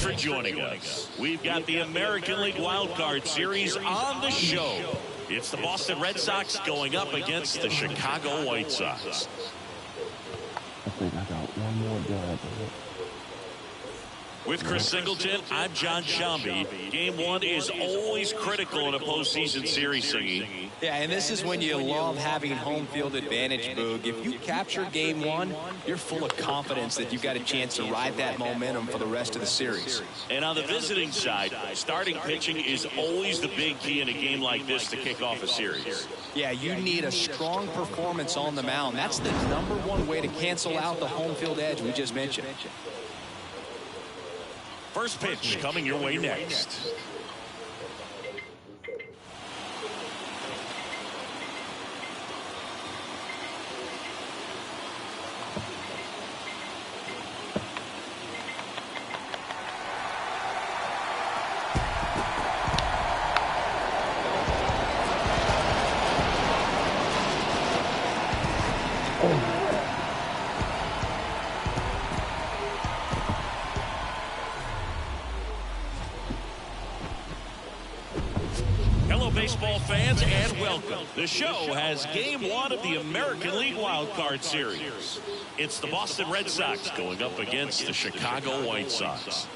thanks for joining us. We've got the American League Wild Card Series on the show. It's the Boston Red Sox going up against the Chicago White Sox. I think I got one more dab. With Chris Singleton, I'm John Shambi. Game one is always critical in a postseason series, Singy. Yeah, and this is when you love having home field advantage, Boog. If you capture game one, you're full of confidence that you've got a chance to ride that momentum for the rest of the series. And on the visiting side, starting pitching is always the big key in a game like this to kick off a series. Yeah, you need a strong performance on the mound. That's the #1 way to cancel out the home field edge we just mentioned. First pitch coming your way next. Baseball fans, and welcome. The show has game one of the American League Wild Card Series. It's the Boston Red Sox going up against the Chicago White Sox.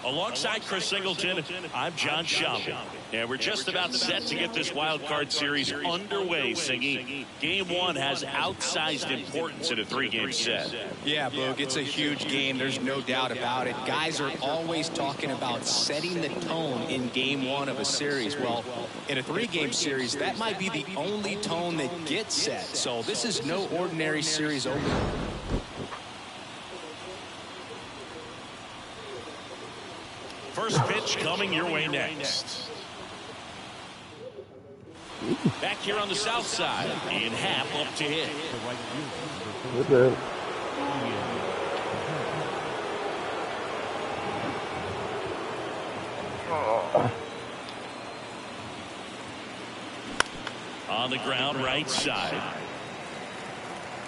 Alongside Chris Singleton, I'm John Shambi. And we're just about set to get this wild card series underway, Singy. Game one has outsized importance in a 3-game set. Yeah, Boog, it's a huge game. There's no doubt about it. Guys are always talking about setting the tone in game one of a series. Well, in a 3-game series, that might be the only tone that gets set. So this is no ordinary series opener. First pitch coming your way next. Back here on the south side, in half up to hit. Okay. On the ground, right side.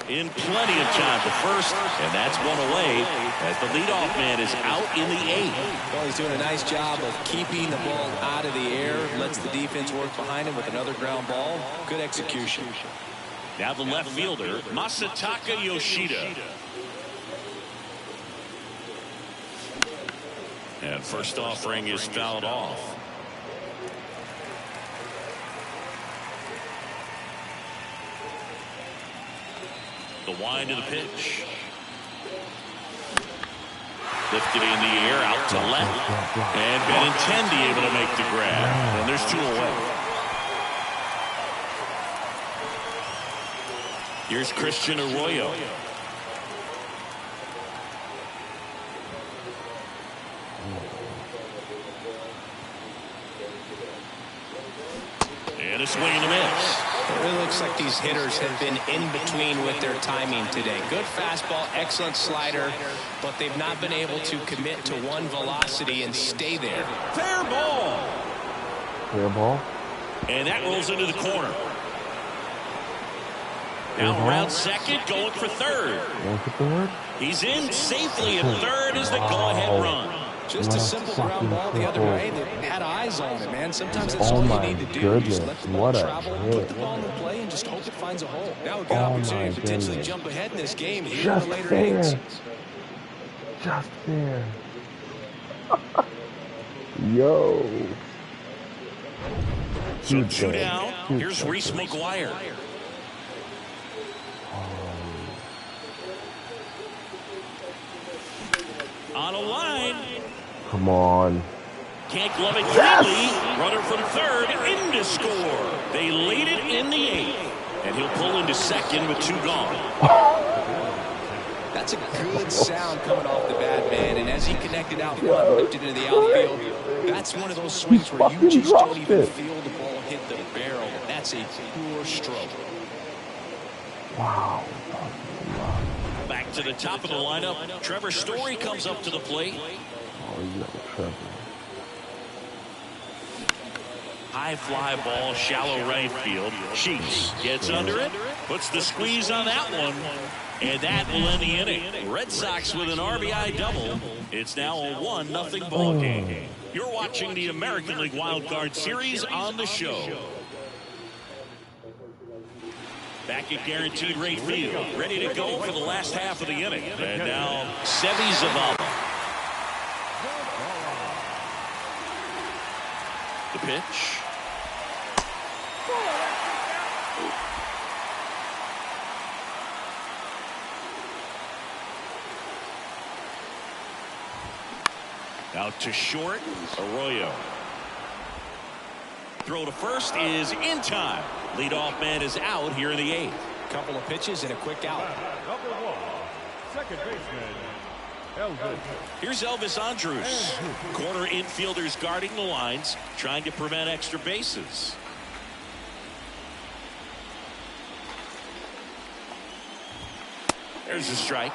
In plenty of time for first, and that's one away as the leadoff man is out in the 8th. Well, he's doing a nice job of keeping the ball out of the air, lets the defense work behind him with another ground ball. Good execution. Now the left fielder, Masataka Yoshida. And first offering is fouled off. The wind of the pitch. Lifted in the air, out to left. And Benintendi able to make the grab. And there's 2 away. Here's Christian Arroyo. And a swing and a miss. It really looks like these hitters have been in between with their timing today. Good fastball, excellent slider, but they've not been able to commit to one velocity and stay there. Fair ball. Fair ball. And that rolls into the corner. Now around second, going for third. Going for third? He's in safely at third as the go-ahead run. Just a simple ground ball the other way. They had eyes on it, man. Sometimes that's all you need to do. Goodness. Just let the ball travel, put the ball in play, and just hope it finds a hole. Now a good opportunity to potentially jump ahead in this game here in the later innings. Just there. Yo. So 2 down. Here's Reese McGuire. On a line. Come on. Can't glove it cleanly. Runner from third in to score. They lead it in the 8th. And he'll pull into second with 2 gone. That's a good sound coming off the bat, man. And as he connected out front, lifted into the outfield, that's one of those swings where you just don't even feel the ball hit the barrel. That's a pure stroke. Wow. Back to the top of the lineup. Trevor Story comes up to the plate. Oh, you got Trevor. High fly ball, shallow right field. Sheets gets under it, puts the squeeze on that one. And that will end the inning. Red Sox with an RBI double. It's now a 1-0 ball game. You're watching the American League Wild Card Series on the show. Back at Guaranteed Rate Field, ready to go for the last half of the inning. And now, Sevi Zavala. The pitch. Out to short, Arroyo. Throw to first is in time. Leadoff man is out here in the 8th. Couple of pitches and a quick out. Number 1, second baseman, Elvis. Here's Elvis Andrus. Corner infielders guarding the lines, trying to prevent extra bases. There's a strike.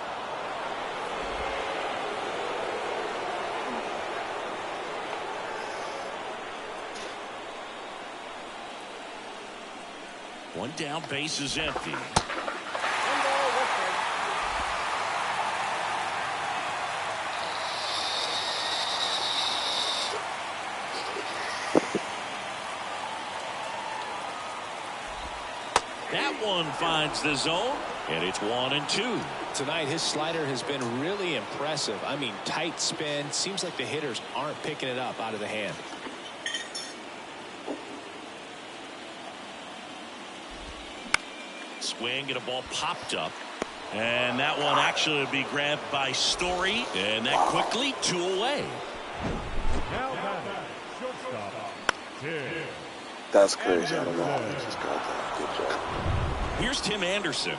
One down, base is empty. That one finds the zone, and it's 1-2. Tonight, his slider has been really impressive. I mean, tight spin. Seems like the hitters aren't picking it up out of the hand. Swing and a ball popped up. And that one actually would be grabbed by Story. And that quickly 2 away. Now batting, shortstop, Tim. That's crazy. I don't know how he just got that. Good job. Here's Tim Anderson.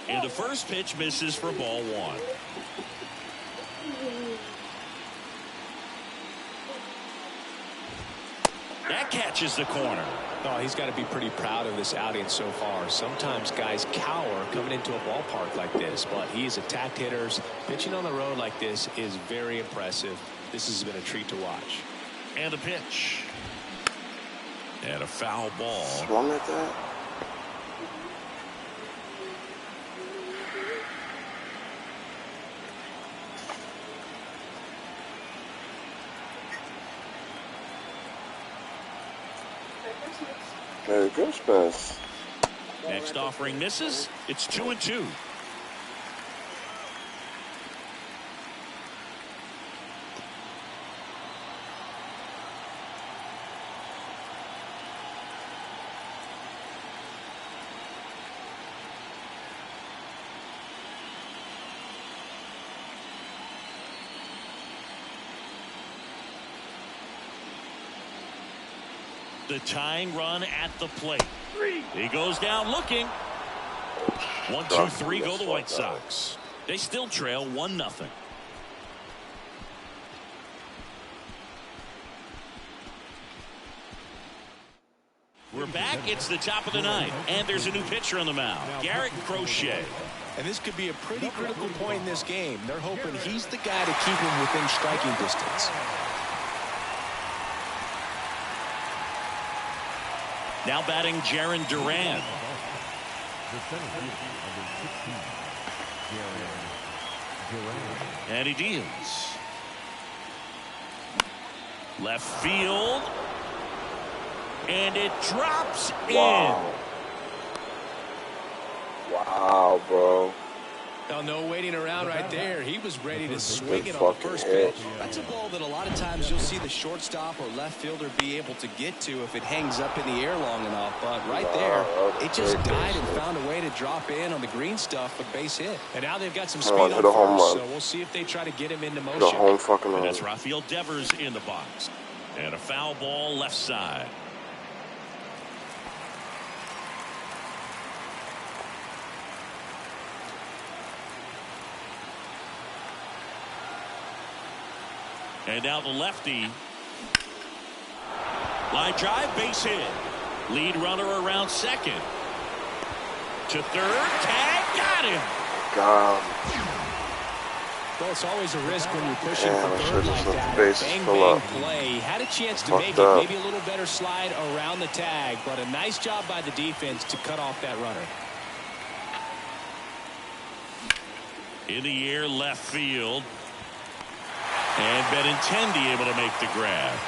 And the first pitch misses for ball 1. That catches the corner. Oh, he's got to be pretty proud of this outing so far. Sometimes guys cower coming into a ballpark like this, but he's attacked hitters. Pitching on the road like this is very impressive. This has been a treat to watch. And a pitch. And a foul ball. Swung at that. Merry Christmas. Next offering misses. It's 2-2. The tying run at the plate. He goes down looking. 1-2-3 go the White Sox. They still trail 1-0. We're back. It's the top of the 9th, and there's a new pitcher on the mound, Garrett Crochet. And this could be a pretty critical point in this game. They're hoping he's the guy to keep him within striking distance. Now batting Jarren Duran. The center fielder, number 16, Jarren Duran. And he deals. Left field. And it drops Wow. Wow, bro. Now, no waiting around right there. He was ready to swing Good it on the fucking first hit. pitch. That's a ball that a lot of times you'll see the shortstop or left fielder be able to get to if it hangs up in the air long enough. But right there, it just died and found a way to drop in on the green stuff for base hit. And now they've got some Come speed on, on hit a home first, run. so we'll see if they try to get him into The motion. home fucking And run. it's Rafael Devers in the box. And a foul ball left side. And now the lefty. Line drive, base hit. Lead runner around second. To third, tag, got him. God. Well, it's always a risk when you're pushing Damn, for I third should've like just let that. the bases Bang, fill bang up. play. Had a chance to Fucked make up. it. Maybe a little better slide around the tag, but a nice job by the defense to cut off that runner. In the air, left field. And Benintendi able to make the grab.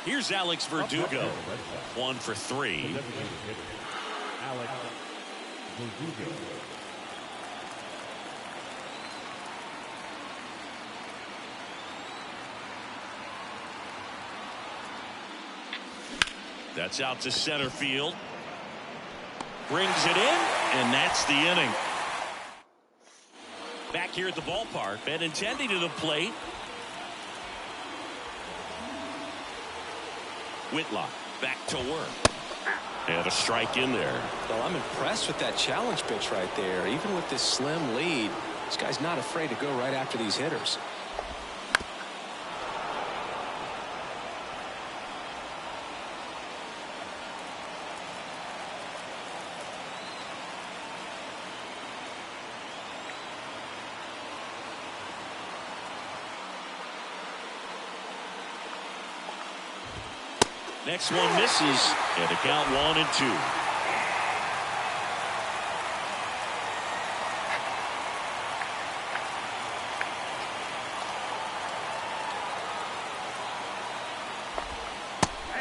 Here's Alex Verdugo. 1 for 3. Alex Verdugo. That's out to center field. Brings it in, and that's the inning. Back here at the ballpark, Benintendi to the plate. Whitlock back to work. And a strike in there. Well, I'm impressed with that challenge pitch right there. Even with this slim lead, this guy's not afraid to go right after these hitters. Next one misses, and the count 1-2.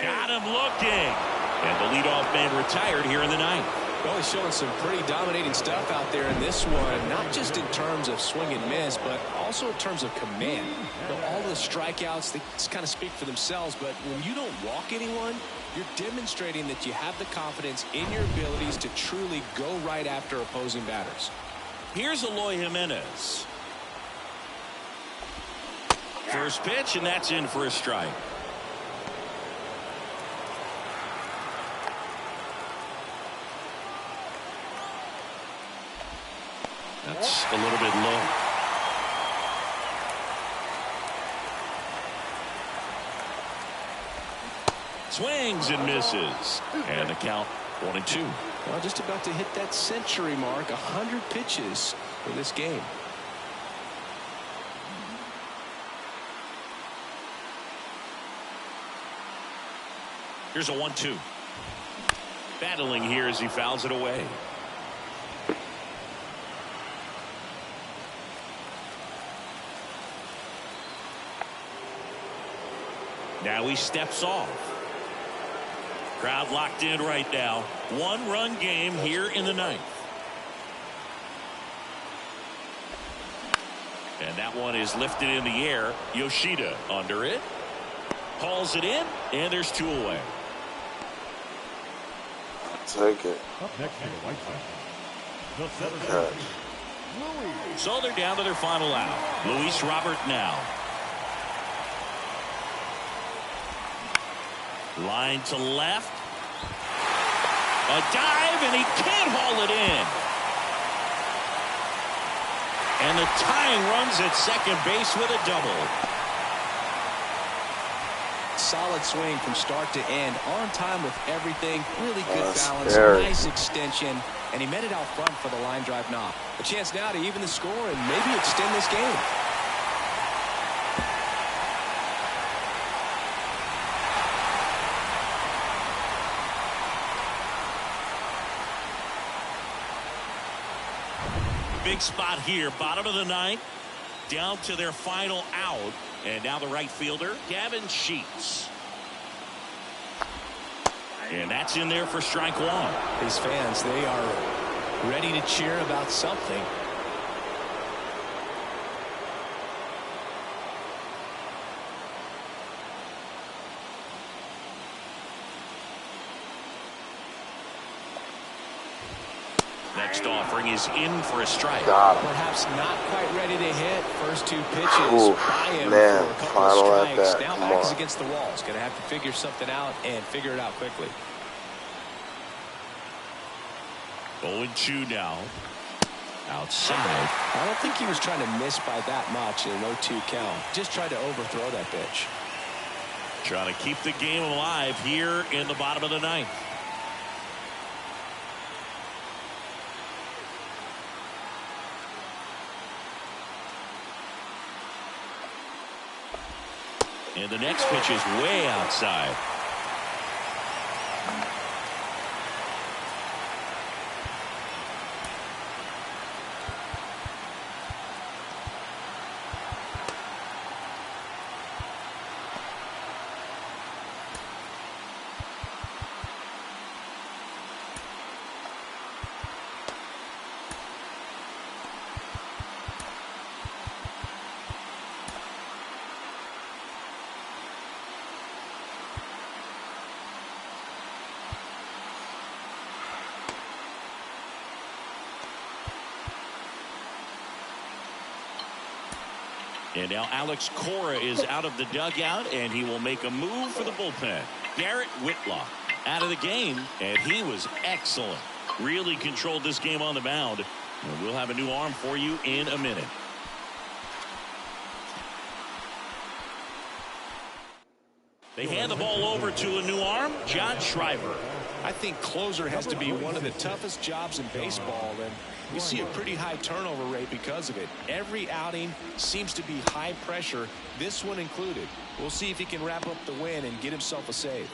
Got him looking. And the leadoff man retired here in the ninth. Well, he's showing some pretty dominating stuff out there in this one, not just in terms of swing and miss, but also in terms of command. You know, all the strikeouts, they just kind of speak for themselves, but when you don't walk anyone, you're demonstrating that you have the confidence in your abilities to truly go right after opposing batters. Here's Eloy Jimenez. First pitch, and that's in for a strike. That's a little bit low. Swings and misses. And the count 1-2. Well, just about to hit that century mark, 100 pitches for this game. Here's a 1-2. Battling here as he fouls it away. Now he steps off. Crowd locked in right now. 1-run game here in the ninth. And that one is lifted in the air. Yoshida under it. Hauls it in, and there's 2 away. Take it. Up next to the White Sox. The seventh Catch. Louis. So they're down to their final out. Luis Robert now. Line to left. A dive, and he can't haul it in. And the tying runs at second base with a double. Solid swing from start to end, on time with everything, really good balance, scary. nice extension, and he met it out front for the line drive knock. A chance now to even the score and maybe extend this game. Big spot here, bottom of the ninth, down to their final out. And now the right fielder, Gavin Sheets. And that's in there for strike 1. These fans, they are ready to cheer about something. Next offering is in for a strike. Got him. Perhaps not quite ready to hit. First 2 pitches Oof, by him man, for a couple final of at strikes. that. Now Come back is on. against the wall. He's going to have to figure something out and figure it out quickly. 0-2 now. Outside. I don't think he was trying to miss by that much in an 0-2 count. Just tried to overthrow that pitch. Trying to keep the game alive here in the bottom of the ninth. And the next pitch is way outside. And now Alex Cora is out of the dugout, and he will make a move for the bullpen. Garrett Whitlock out of the game, and he was excellent. Really controlled this game on the mound. And we'll have a new arm for you in a minute. They hand the ball over to a new arm, John Schreiber. I think closer has to be one of the toughest jobs in baseball, and we see a pretty high turnover rate because of it. Every outing seems to be high pressure, this one included. We'll see if he can wrap up the win and get himself a save.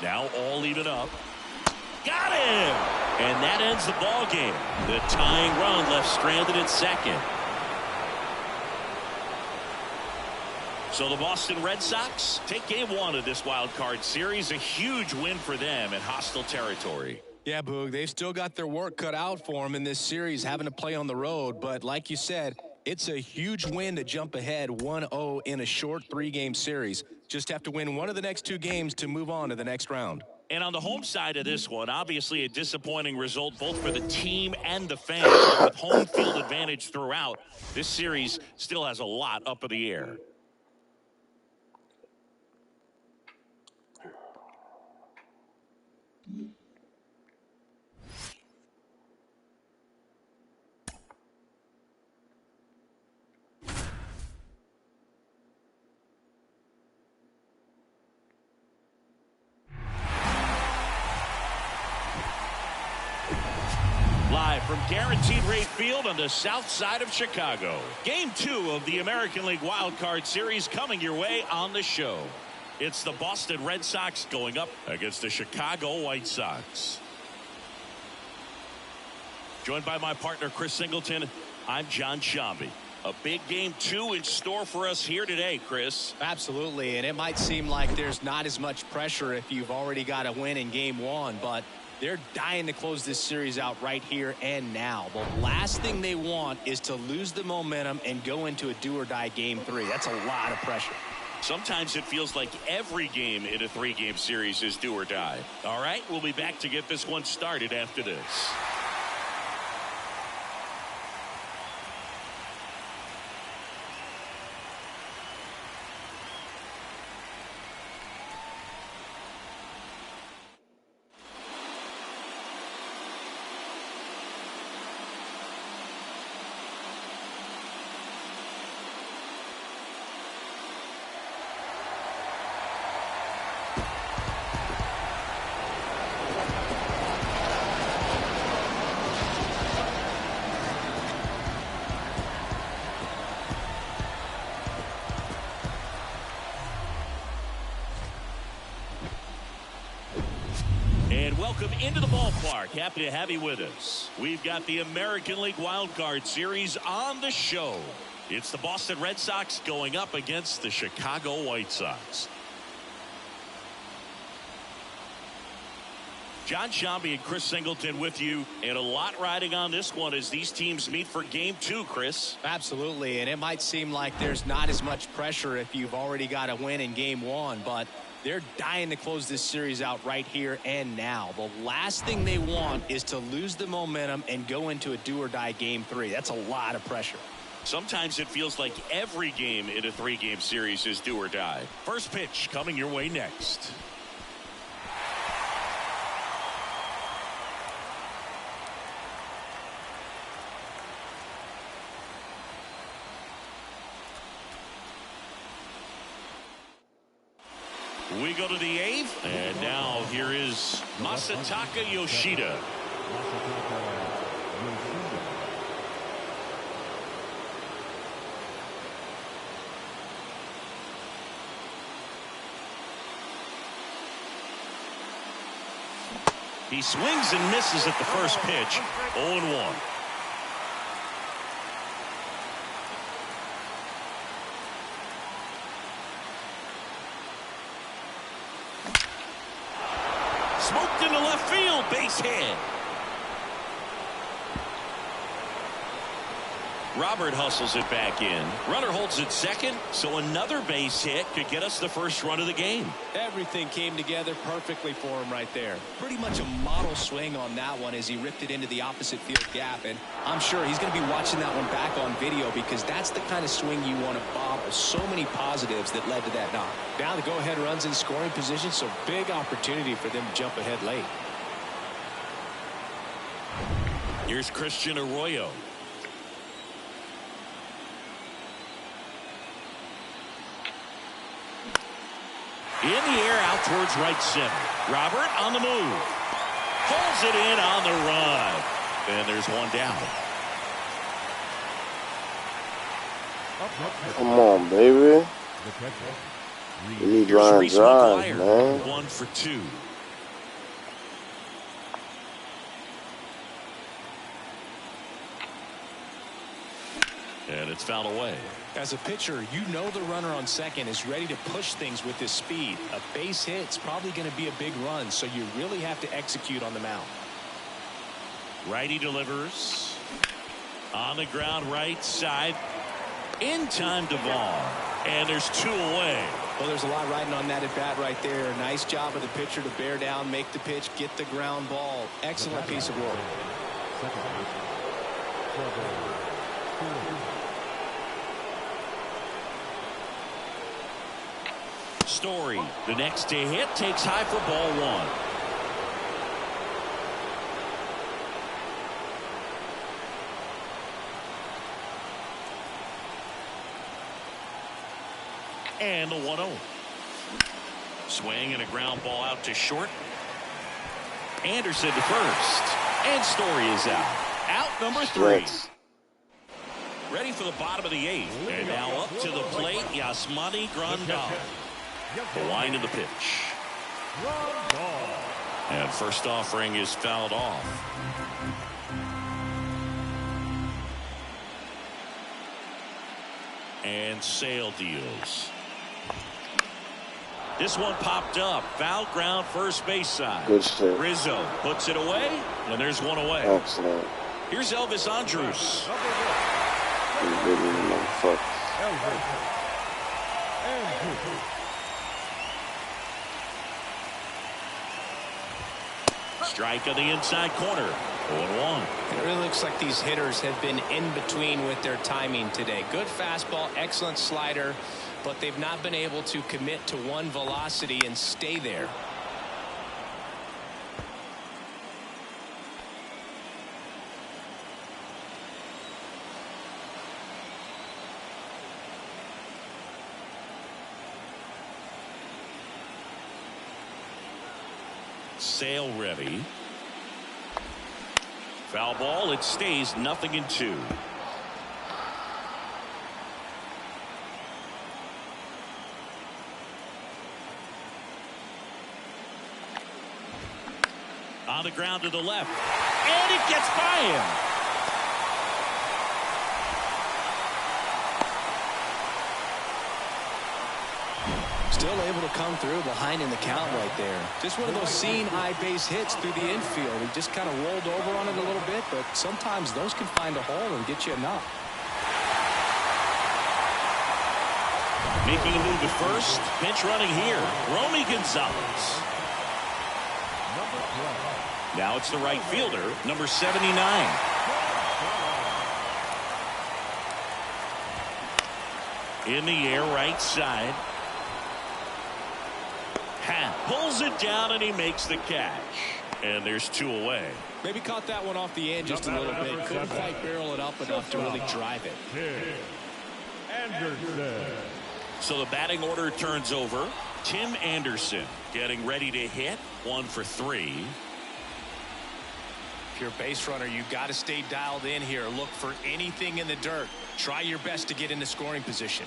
Now all even up. Got him! And that ends the ball game. The tying run left stranded at second. So the Boston Red Sox take game one of this wild card series. A huge win for them in hostile territory. Yeah, Boog, they've still got their work cut out for them in this series, having to play on the road. But like you said, it's a huge win to jump ahead 1-0 in a short 3-game series. Just have to win one of the next 2 games to move on to the next round. And on the home side of this one, obviously a disappointing result both for the team and the fans. But with home field advantage throughout, this series still has a lot up in the air. Live from Guaranteed Rate Field on the south side of Chicago. Game 2 of the American League Wild Card Series coming your way on the show. It's the Boston Red Sox going up against the Chicago White Sox. Joined by my partner, Chris Singleton, I'm John Shambi. A big game 2 in store for us here today, Chris. Absolutely, and it might seem like there's not as much pressure if you've already got a win in game 1, but they're dying to close this series out right here and now. The last thing they want is to lose the momentum and go into a do-or-die game 3. That's a lot of pressure. Sometimes it feels like every game in a 3-game series is do or die. All right, we'll be back to get this one started after this. welcome into the ballpark. Happy to have you with us. We've got the American League Wild Card Series on the show. It's the Boston Red Sox going up against the Chicago White Sox. John Shambi and Chris Singleton with you, and a lot riding on this one as these teams meet for game 2, Chris. Absolutely, and it might seem like there's not as much pressure if you've already got a win in game 1, but they're dying to close this series out right here and now. The last thing they want is to lose the momentum and go into a do-or-die game 3. That's a lot of pressure. Sometimes it feels like every game in a 3-game series is do or die. First pitch coming your way next. We go to the 8th, and now here is Masataka Yoshida. He swings and misses at the first pitch. 0-1. Smoked into left field, base hit. Robert hustles it back in. Runner holds it second, so another base hit could get us the first run of the game. Everything came together perfectly for him right there. Pretty much a model swing on that one as he ripped it into the opposite field gap, and I'm sure he's going to be watching that one back on video because that's the kind of swing you want to bottle. So many positives that led to that knock. Now the go-ahead runs in scoring position, so big opportunity for them to jump ahead late. Here's Christian Arroyo. In the air out towards right center. Robert on the move. Pulls it in on the run. And there's one down. Come on, baby. We need line drive, man. 1 for 2. And it's fouled away. As a pitcher, you know the runner on second is ready to push things with his speed. A base hit's probably going to be a big run, so you really have to execute on the mound. Righty delivers. On the ground right side. In time to ball. And there's 2 away. Well, there's a lot riding on that at bat right there. Nice job of the pitcher to bear down, make the pitch, get the ground ball. Excellent piece of work. Story, the next to hit, takes high for ball 1. And the 1-0. Swing and a ground ball out to short. Anderson to first. And Story is out. Out number 3. Ready for the bottom of the 8th. And now up to the plate, Yasmani Grandal. The line of the pitch. And first offering is fouled off. And Sale deals. This one popped up. Foul ground first base side. Good shit. Rizzo puts it away, and there's one away. Excellent. Here's Elvis Andrus. Strike on the inside corner. 0-1. It really looks like these hitters have been in between with their timing today. Good fastball, excellent slider, but they've not been able to commit to one velocity and stay there. Sale ready. Foul ball. It stays 0-2. On the ground to the left. And it gets by him. Still able to come through behind in the count right there. Just one of those seeing eye base hits through the infield. He just kind of rolled over on it a little bit, but sometimes those can find a hole and get you a knock. Making a move at first. Pinch running here. Romy Gonzalez. Now it's the right fielder, number 79. In the air, right side. Pulls it down and he makes the catch. And there's 2 away. Maybe caught that one off the end just a little bit. Couldn't quite barrel it up enough to really drive it. Anderson. So the batting order turns over. Tim Anderson getting ready to hit. 1 for 3. If you're a base runner, you got to stay dialed in here. Look for anything in the dirt. Try your best to get into scoring position.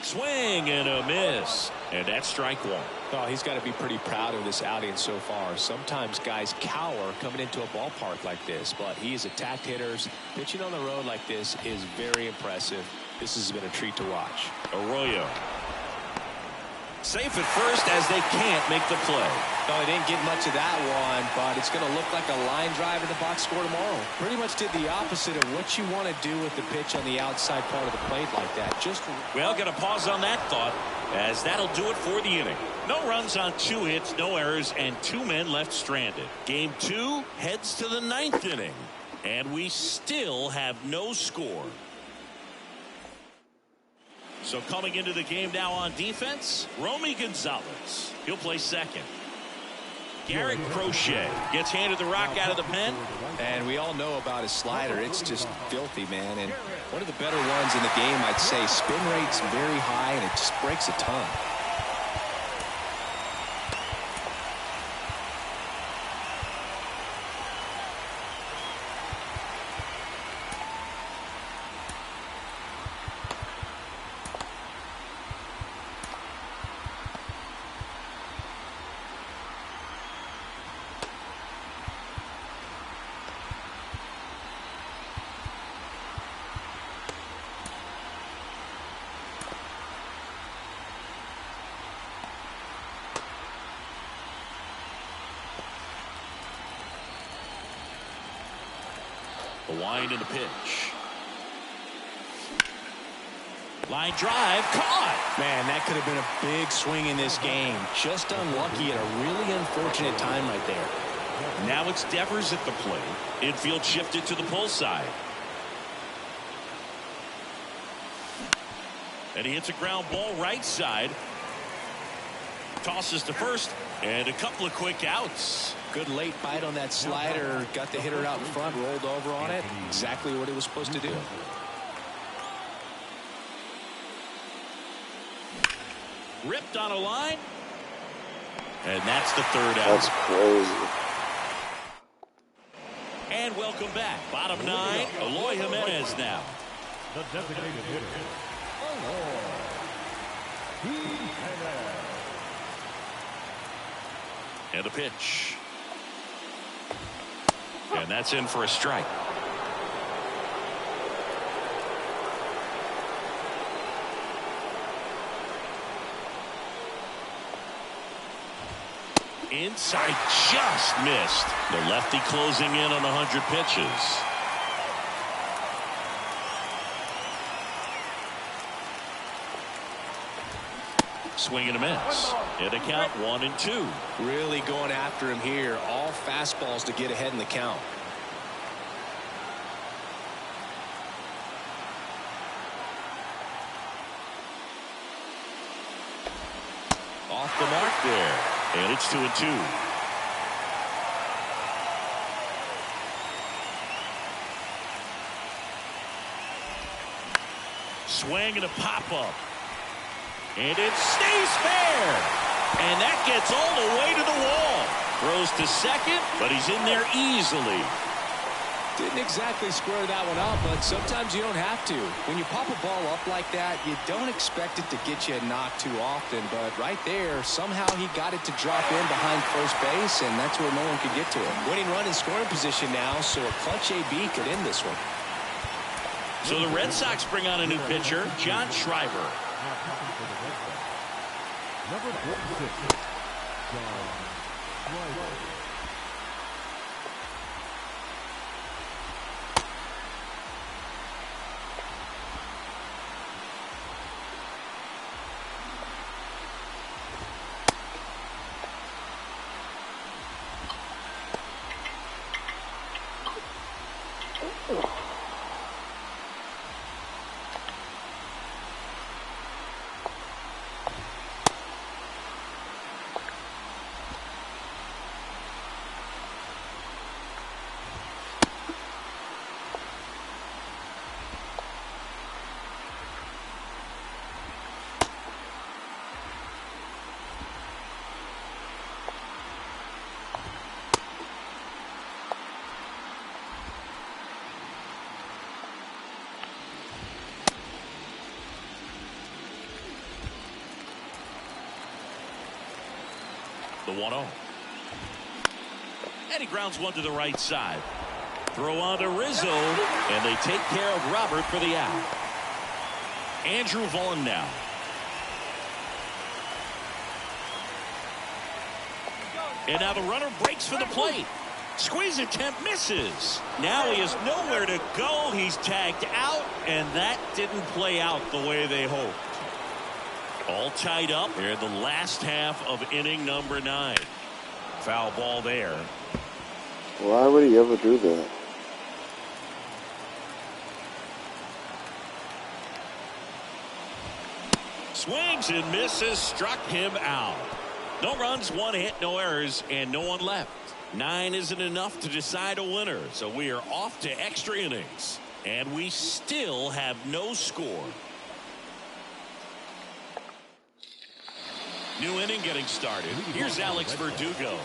Swing and a miss. And that's strike 1. Oh, he's got to be pretty proud of this outing so far. Sometimes guys cower coming into a ballpark like this, but he has attacked hitters. Pitching on the road like this is very impressive. This has been a treat to watch. Arroyo. Safe at first as they can't make the play. No, he didn't get much of that one, but it's going to look like a line drive in the box score tomorrow. Pretty much did the opposite of what you want to do with the pitch on the outside part of the plate like that. Well, going to pause on that thought, as that'll do it for the inning. No runs on 2 hits, no errors, and 2 men left stranded. Game 2 heads to the 9th inning, and we still have no score. So coming into the game now on defense, Romy Gonzalez. He'll play second. Garrett Crochet gets handed the rock out of the pen. And we all know about his slider. It's just filthy, man. And one of the better ones in the game, I'd say. Spin rate's very high, and it just breaks a ton. The wind and the pitch. Line drive, caught. Man, that could have been a big swing in this game. Just unlucky at a really unfortunate time right there. Now it's Devers at the plate. Infield shifted to the pull side. And he hits a ground ball right side. Tosses to first, and a couple of quick outs. Good late bite on that slider. Got the hitter out in front, rolled over on it. Exactly what it was supposed to do. Ripped on a line. And that's the 3rd out. That's crazy. And welcome back. Bottom 9, Eloy Jimenez now. The designated hitter. And the pitch. And that's in for a strike. Inside, just missed. The lefty closing in on 100 pitches. Swing and a miss. And the count 1-2. Really going after him here. All fastballs to get ahead in the count. Off the mark there. And it's 2-2. Swing and a pop-up. And it stays fair. And that gets all the way to the wall. Throws to second, but he's in there easily. Didn't exactly square that one up, but sometimes you don't have to. When you pop a ball up like that, you don't expect it to get you a knock too often. But right there, somehow he got it to drop in behind first base, and that's where no one could get to it. Winning run in scoring position now, so a clutch AB could end this one. So the Red Sox bring on a new pitcher, John Schreiber. Number 46, John Schreiber. The 1-0. And he grounds one to the right side. Throw on to Rizzo, and they take care of Robert for the out. Andrew Vaughn now. And now the runner breaks for the plate. Squeeze attempt misses. Now he has nowhere to go. He's tagged out, and that didn't play out the way they hoped. All tied up here in the last half of inning number 9. Foul ball there. Why would he ever do that? Swings and misses, struck him out. No runs, 1 hit, no errors, and no one left. 9 isn't enough to decide a winner, so we are off to extra innings. And we still have no score. New inning getting started. Here's Alex Verdugo.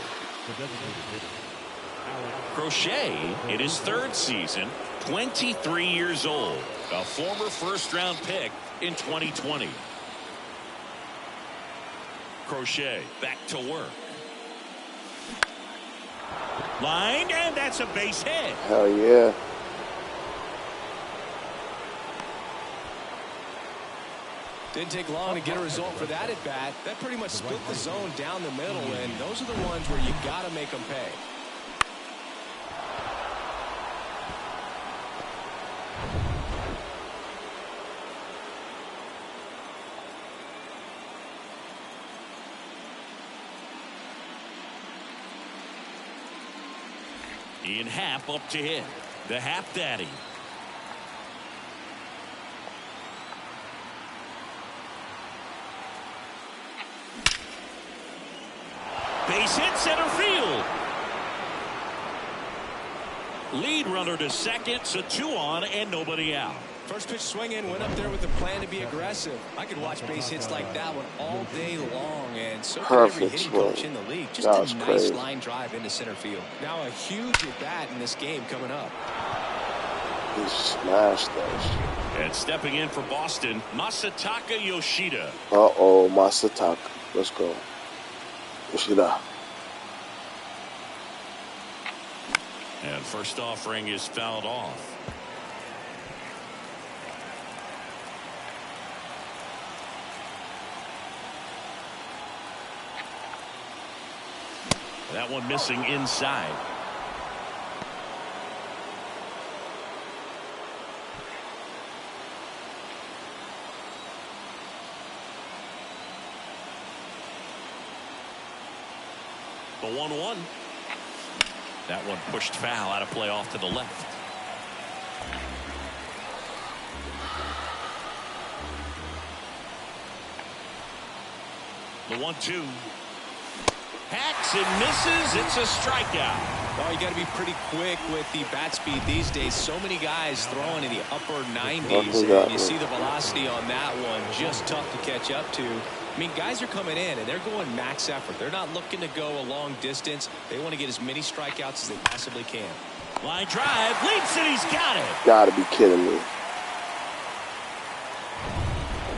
Crochet in his 3rd season, 23 years old, a former first-round pick in 2020. Crochet back to work. Line, and that's a base hit. Hell yeah. Didn't take long to get a result for that at bat. That pretty much split the zone down the middle, and those are the ones where you got to make them pay. Ian Happ up to hit. The Happ Daddy. Base hit, center field. Lead runner to second, so 2 on and nobody out. First pitch swinging, went up there with the plan to be aggressive. I could watch base hits like that one all day long, and so could every hitting coach in the league. Just a nice line drive into center field. Now a huge at bat in this game coming up. He smashed those. And stepping in for Boston, Masataka Yoshida. Uh-oh, Masataka. Let's go. Yoshida. And first offering is fouled off. That one missing inside. The 1-1. That one pushed foul, out of play off to the left. The 1-2. Hacks and misses. It's a strikeout. Well, you got to be pretty quick with the bat speed these days. So many guys throwing in the upper 90s, and you see the velocity on that one. Just tough to catch up to. I mean, guys are coming in, and they're going max effort. They're not looking to go a long distance. They want to get as many strikeouts as they possibly can. Line drive, leaps it, he's got it. Gotta be kidding me.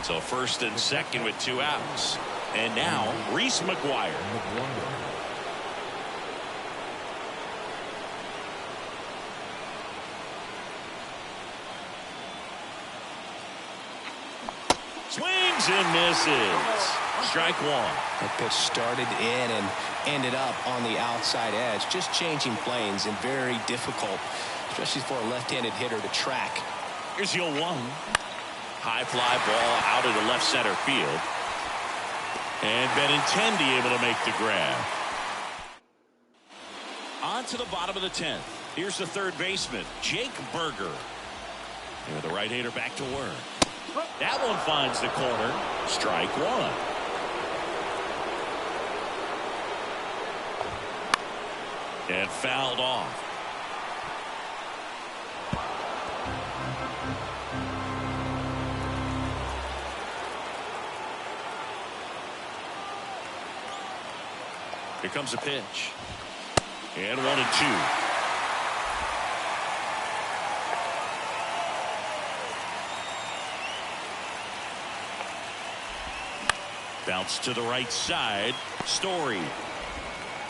So first and second with 2 outs. And now Reese McGuire. Swings and misses. Strike one. That pitch started in and ended up on the outside edge. Just changing planes and very difficult, especially for a left-handed hitter to track. Here's your 1. High fly ball out into left center field. And Benintendi able to make the grab. On to the bottom of the 10th. Here's the third baseman, Jake Berger. And the right-hander back to work. That one finds the corner. Strike one. And fouled off. Here comes a pitch. And 1-2. Bounce to the right side. Story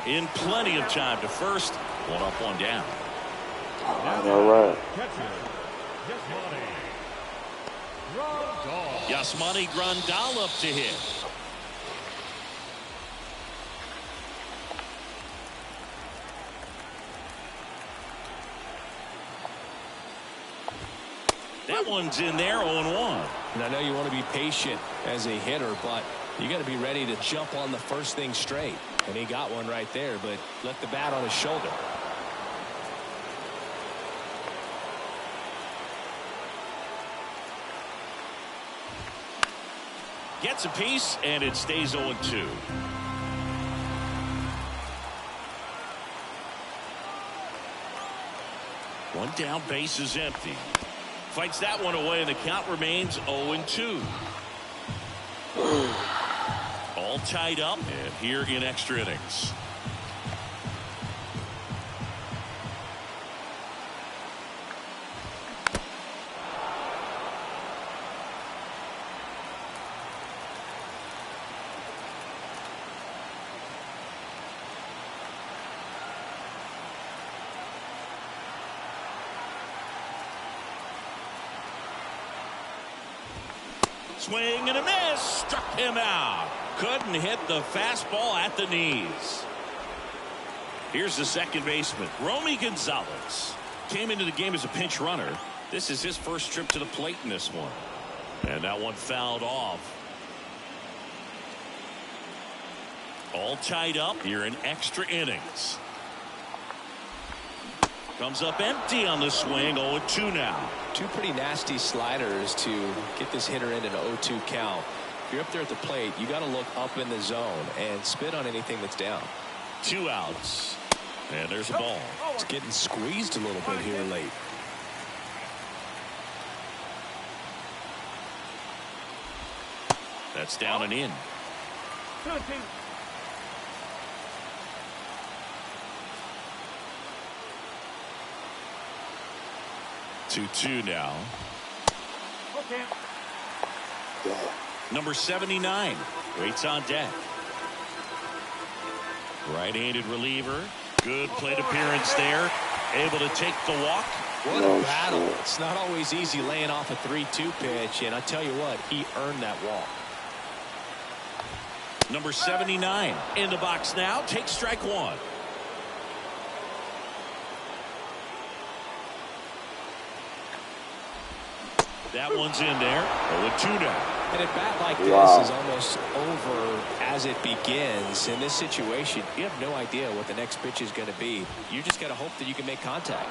in plenty of time to first. 1 up, 1 down. All right. Yasmani Grandal up to hit. That one's in there, 0-1. And I know you want to be patient as a hitter, but you got to be ready to jump on the first thing straight. And he got one right there, but left the bat on his shoulder. Gets a piece, and it stays 0-2. One down, base is empty. Fights that one away, and the count remains 0-2. All tied up, and here in extra innings. Swing and a miss. Struck him out. Couldn't hit the fastball at the knees. Here's the second baseman, Romy Gonzalez. Came into the game as a pinch runner. This is his first trip to the plate in this one. And that one fouled off. All tied up here in extra innings. Comes up empty on the swing. 0-2 now. Two pretty nasty sliders to get this hitter into an 0-2 count. If you're up there at the plate, you got to look up in the zone and spit on anything that's down. 2 outs. And there's a ball. It's getting squeezed a little bit here late. That's down and in. 2-2 now. Okay. Number 79 waits on deck. Right-handed reliever. Good plate appearance there. Able to take the walk. What a battle. It's not always easy laying off a 3-2 pitch, and I tell you what, he earned that walk. Number 79 in the box now. Takes strike one. That one's in there. 0-2 now. And a bat like this is almost over as it begins. In this situation, you have no idea what the next pitch is going to be. You just got to hope that you can make contact.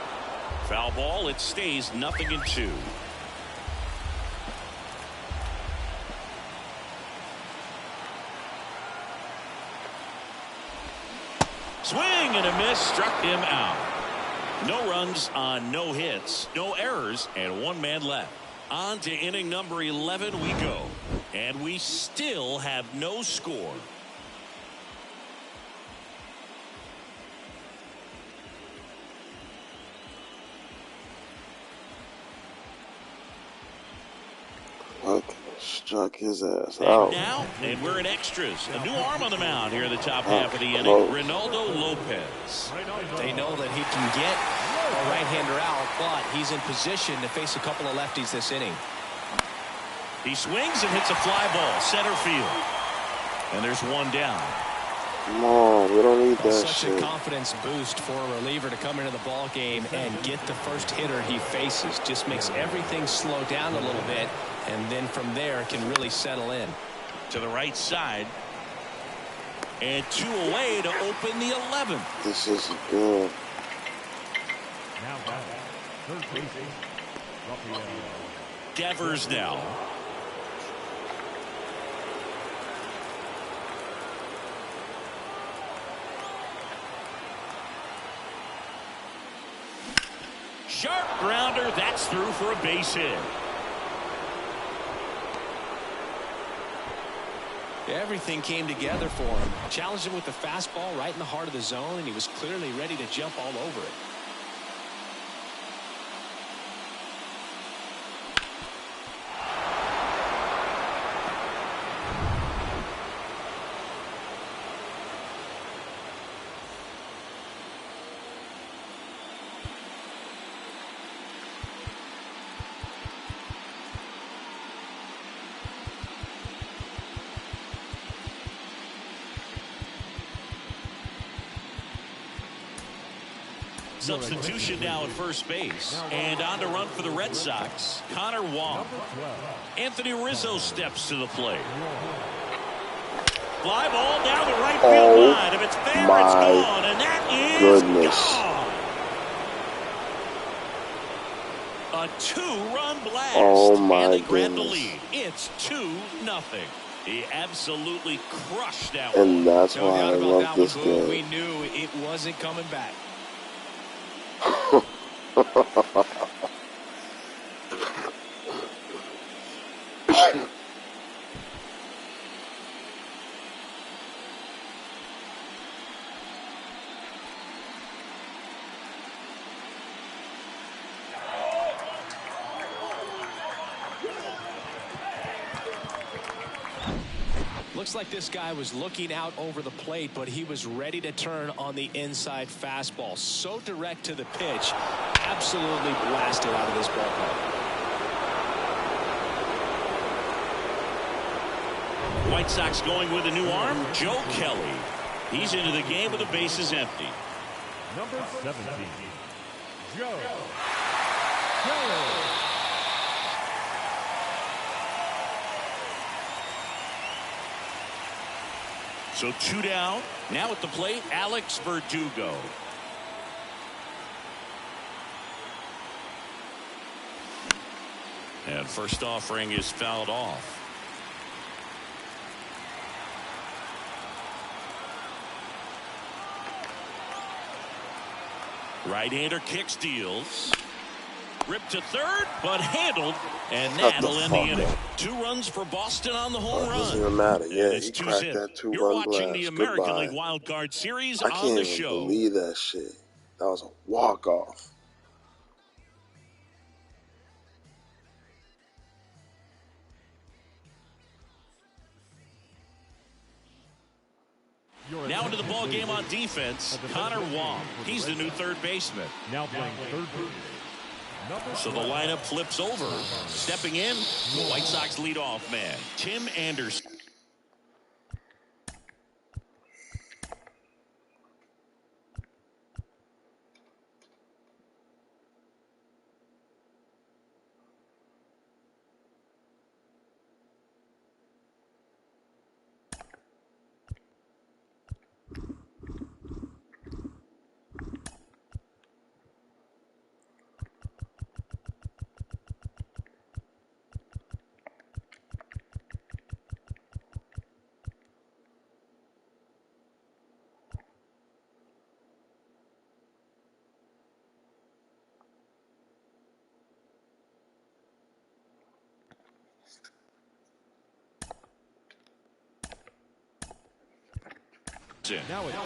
Foul ball. It stays 0-2. Swing and a miss. Struck him out. No runs on no hits, no errors, and 1 man left. On to inning number 11 we go. And we still have no score. fucking struck his ass And out. now, and we're in extras. A new arm on the mound here in the top half of the inning. Close. Ronaldo Lopez. They know that he can get a right-hander out, but he's in position to face a couple of lefties this inning. He swings and hits a fly ball, center field. And there's one down. Come on, we don't need that Such shit. a confidence boost for a reliever to come into the ball game and get the first hitter he faces. Just makes everything slow down a little bit, and then from there can really settle in. To the right side. And 2 away to open the 11th. This isn't good. Now batting, third baseman, Rafael. Devers now. Sharp grounder. That's through for a base hit. Everything came together for him. Challenged him with the fastball right in the heart of the zone, and he was clearly ready to jump all over it. Substitution now at first base. And on to run for the Red Sox, Connor Wong. Anthony Rizzo steps to the plate. Fly ball down the right field line. If it's fair, it's gone. And that is gone. A 2-run blast. Oh my and they grab the goodness. lead. It's 2-0. He absolutely crushed that And one. that's No why I doubt about love that this one, Boo. game. We knew it wasn't coming back. Looks like this guy was looking out over the plate, but he was ready to turn on the inside fastball. So direct to the pitch. Absolutely blasted out of this ballpark. White Sox going with a new arm, Joe Kelly. He's into the game with the bases empty. Number 17, Joe Kelly. So 2 down. Now at the plate, Alex Verdugo. And first offering is fouled off. Right-hander kicks, deals. Ripped to third, but handled, and that'll end the inning. 2 runs for Boston on the home It run. doesn't even matter. Yeah, And it's he 2 cracked zip. that 2-run You're watching the blast. American Goodbye. League Wild Card Series I on can't the even show. believe that shit. That was a walk-off. Now into the ball game on defense, Connor Wong. He's the new third baseman. Now playing third base. Number So the lineup flips over. Stepping in, the White Sox leadoff man, Tim Anderson.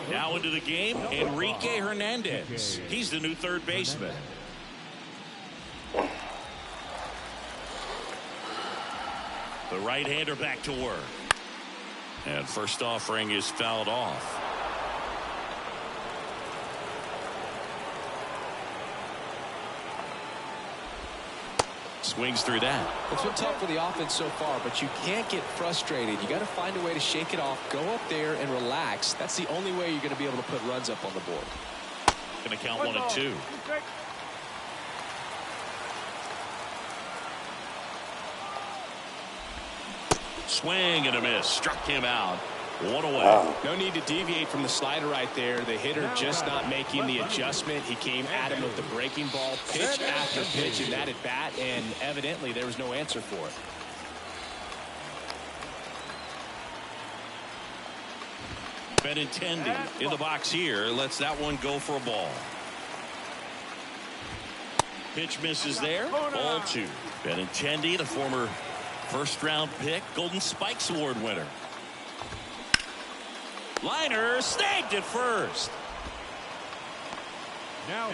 Now into the game, Enrique Hernandez. He's the new third baseman. The right-hander back to work. And first offering is fouled off. Swings through that. It's been tough for the offense so far, but you can't get frustrated. You got to find a way to shake it off, go up there and relax. That's the only way you're going to be able to put runs up on the board. Going to count 1-2. Swing and a miss. Struck him out. One away. Wow. No need to deviate from the slider right there. The hitter just not making the adjustment. He came at him with the breaking ball, pitch after pitch in that at bat, and evidently there was no answer for it. Benintendi in the box here. Lets that one go for a ball. Pitch misses there. Ball 2. Benintendi, the former first-round pick, Golden Spikes Award winner. Liner snagged at first. Now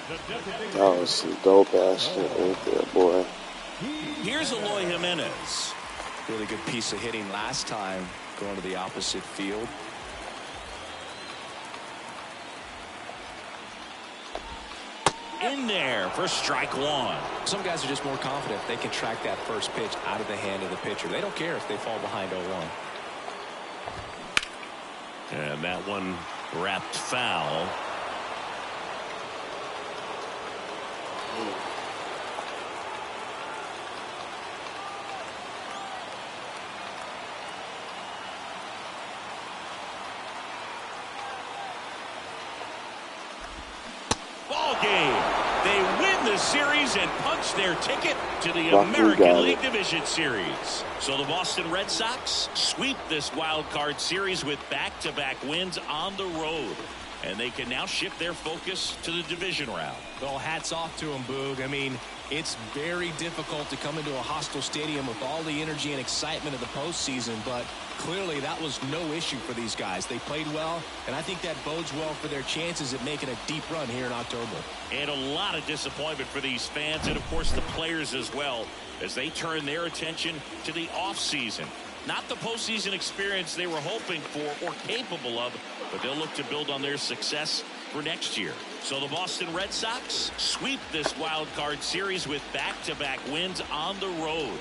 the designated That was some dope ass shit right there, boy. Here's Eloy Jimenez. Really good piece of hitting last time, going to the opposite field. In there for strike 1. Some guys are just more confident they can track that first pitch out of the hand of the pitcher. They don't care if they fall behind 0-1. And that one wrapped foul. Ball game. They win the series and punch their ticket to the American League Division Series. So the Boston Red Sox sweep this wild card series with back-to-back wins on the road. And they can now shift their focus to the division round. Well, hats off to him, Boog. I mean, it's very difficult to come into a hostile stadium with all the energy and excitement of the postseason, but clearly that was no issue for these guys. They played well, and I think that bodes well for their chances at making a deep run here in October. And a lot of disappointment for these fans and, of course, the players as well as they turn their attention to the offseason. Not the postseason experience they were hoping for or capable of, but they'll look to build on their success for next year. So the Boston Red Sox sweep this wild card series with back-to-back wins on the road.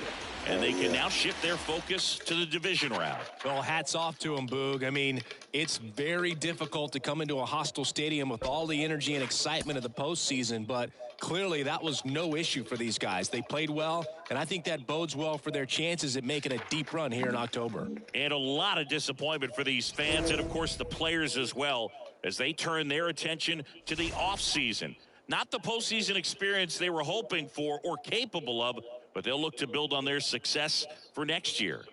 And they can now shift their focus to the division round. Well, hats off to him, Boog. I mean, it's very difficult to come into a hostile stadium with all the energy and excitement of the postseason, but clearly that was no issue for these guys. They played well, and I think that bodes well for their chances at making a deep run here in October. And a lot of disappointment for these fans and, of course, the players as well as they turn their attention to the offseason. Not the postseason experience they were hoping for or capable of, but they'll look to build on their success for next year.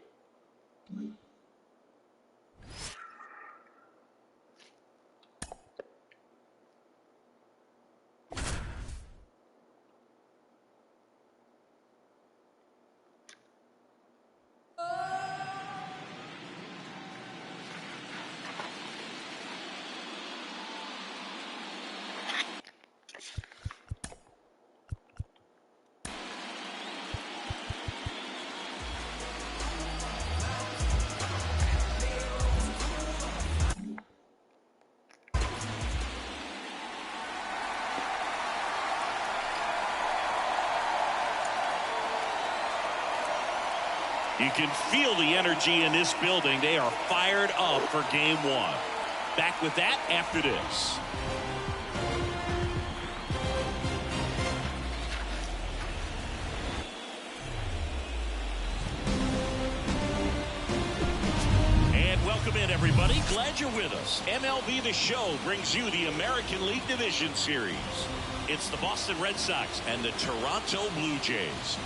You can feel the energy in this building. They are fired up for game 1. Back with that after this. And welcome in, everybody. Glad you're with us. MLB The Show brings you the American League Division Series. It's the Boston Red Sox and the Toronto Blue Jays.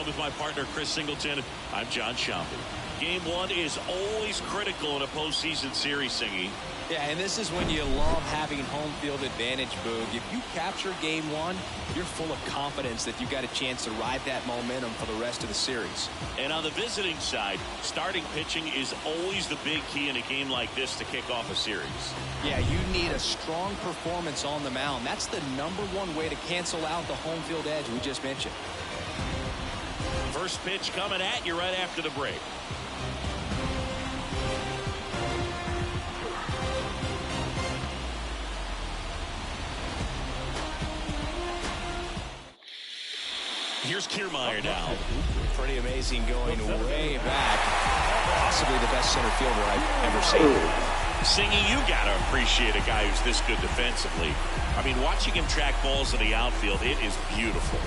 With my partner Chris Singleton, I'm John Schaumburg. Game one is always critical in a postseason series, Singy. Yeah, and this is when you love having home field advantage, Boog. If you capture game one, you're full of confidence that you've got a chance to ride that momentum for the rest of the series. And on the visiting side, starting pitching is always the big key in a game like this to kick off a series. Yeah, you need a strong performance on the mound. That's the #1 way to cancel out the home field edge we just mentioned. First pitch coming at you right after the break. Here's Kiermaier now. Pretty amazing, going way back. Possibly the best center fielder I've ever seen. Singy, you got to appreciate a guy who's this good defensively. I mean, watching him track balls in the outfield, it is beautiful.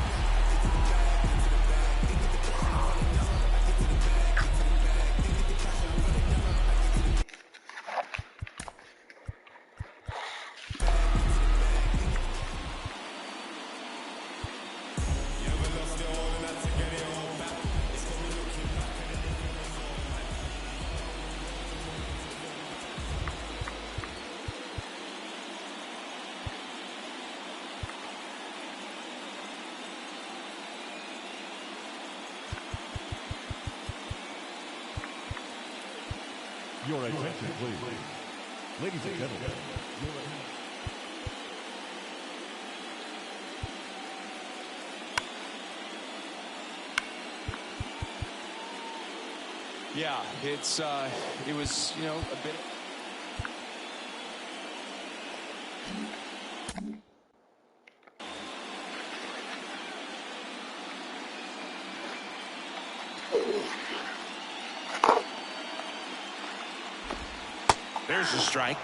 Your attention, please. Ladies and gentlemen. Yeah, it was, you know, a bit. There's a strike.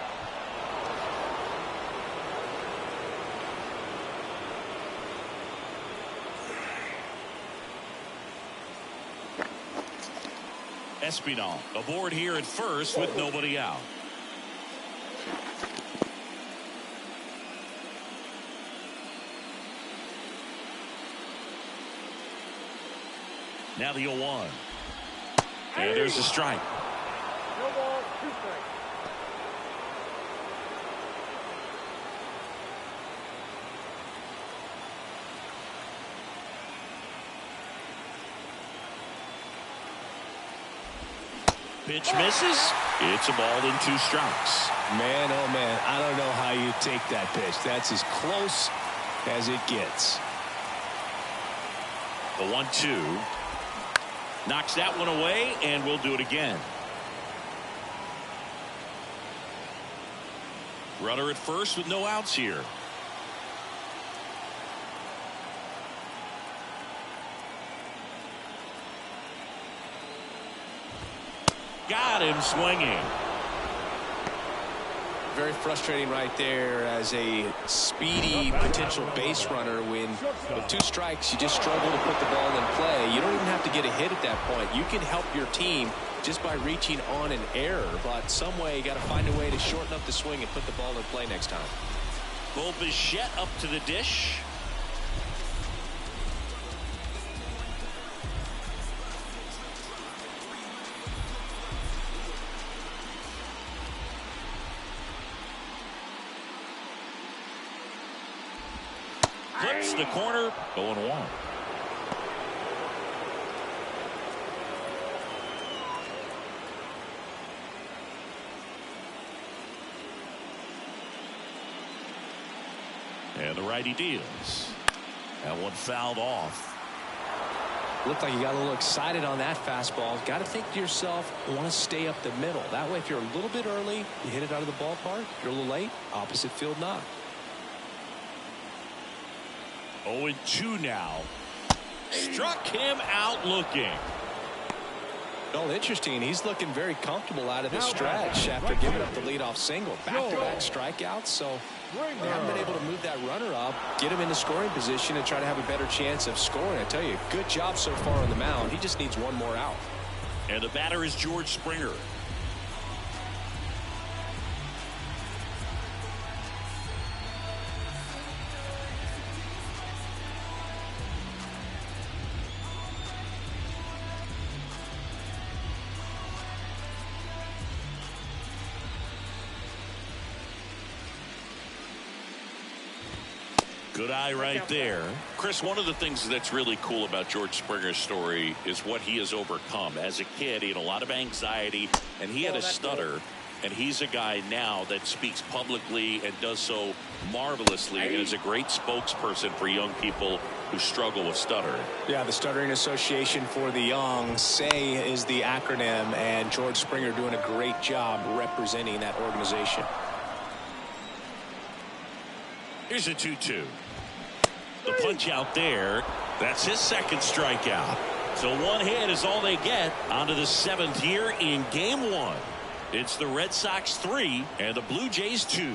Espinal aboard here at first with nobody out. Now the 0-1. And there's a strike. No ball, 2 strikes. Pitch misses. It's a ball in 2 strikes. Man, oh man, I don't know how you take that pitch. That's as close as it gets. The 1-2 knocks that one away, and we'll do it again. Runner at first with no outs here. Got him swinging. Very frustrating right there as a speedy potential base runner when with 2 strikes you just struggle to put the ball in play. You don't even have to get a hit at that point. You can help your team just by reaching on an error, but some way you got to find a way to shorten up the swing and put the ball in play next time. Bo Bichette up to the dish. Clips the corner, 0-1. And the righty deals. That one fouled off. Looked like you got a little excited on that fastball. Got to think to yourself, want to stay up the middle. That way, if you're a little bit early, you hit it out of the ballpark. If you're a little late, opposite field knock. 0-2 now. Struck him out looking. Well, interesting. He's looking very comfortable out of the stretch after giving up the leadoff single. Back-to-back strikeouts, so they haven't been able to move that runner up, get him into scoring position, and try to have a better chance of scoring. I tell you, good job so far on the mound. He just needs one more out. And the batter is George Springer. Good eye right there. Chris, one of the things that's really cool about George Springer's story is what he has overcome. As a kid, he had a lot of anxiety, and he had a stutter. And he's a guy now that speaks publicly and does so marvelously and is a great spokesperson for young people who struggle with stuttering. Yeah, the Stuttering Association for the Young, SAY is the acronym, and George Springer doing a great job representing that organization. Here's a 2-2. The punch out there. That's his second strikeout. So one hit is all they get on to the 7th year in game 1. It's the Red Sox 3 and the Blue Jays 2.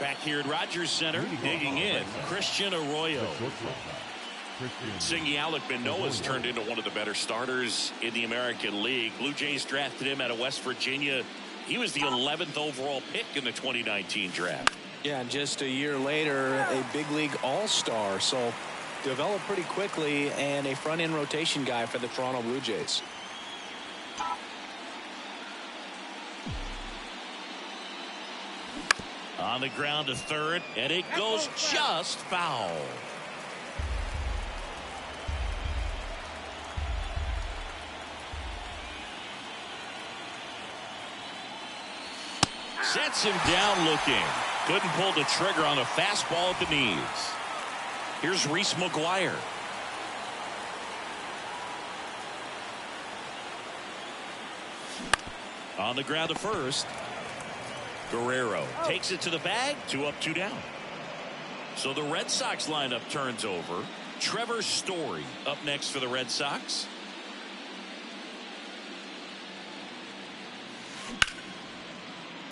Back here at Rogers Center, digging in, Christian Arroyo. Singy Alec Manoah's turned into one of the better starters in the American League. Blue Jays drafted him out of West Virginia. He was the 11th overall pick in the 2019 draft. Yeah, and just a year later, a big league all-star. So developed pretty quickly and a front-end rotation guy for the Toronto Blue Jays. On the ground to third, and it goes just foul. Sets him down looking. Couldn't pull the trigger on a fastball at the knees. Here's Reese McGuire. On the ground to first. Guerrero takes it to the bag. 2 up, 2 down. So the Red Sox lineup turns over. Trevor Story up next for the Red Sox.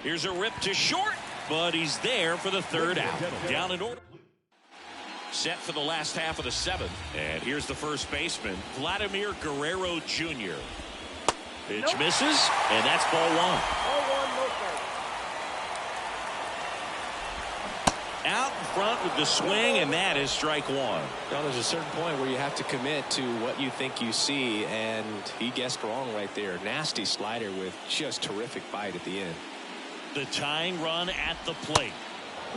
Here's a rip to short, but he's there for the 3rd out. Down in order. Set for the last half of the 7th. And here's the first baseman, Vladimir Guerrero Jr. Pitch misses, and that's ball 1. Out in front with the swing, and that is strike 1. Well, there's a certain point where you have to commit to what you think you see, and he guessed wrong right there. Nasty slider with just terrific bite at the end. The tying run at the plate.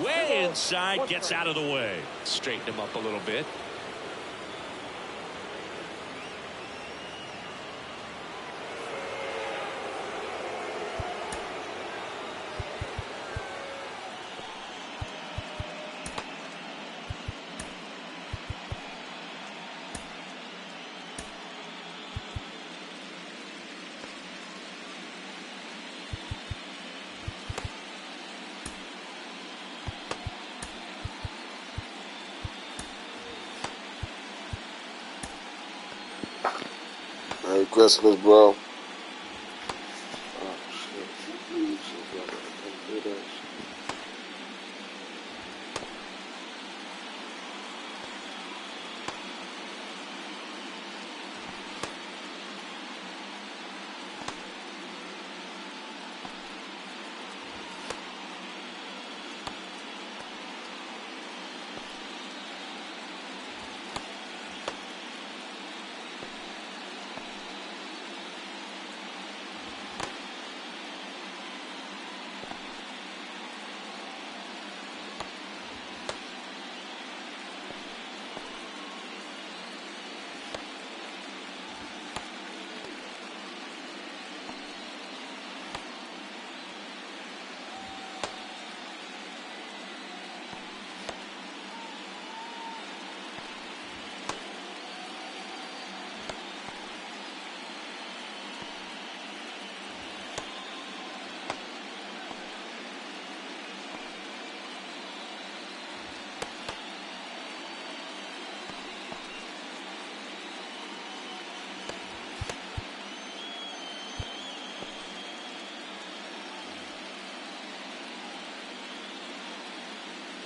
Way inside, gets out of the way. Straighten him up a little bit. Merry Christmas, bro.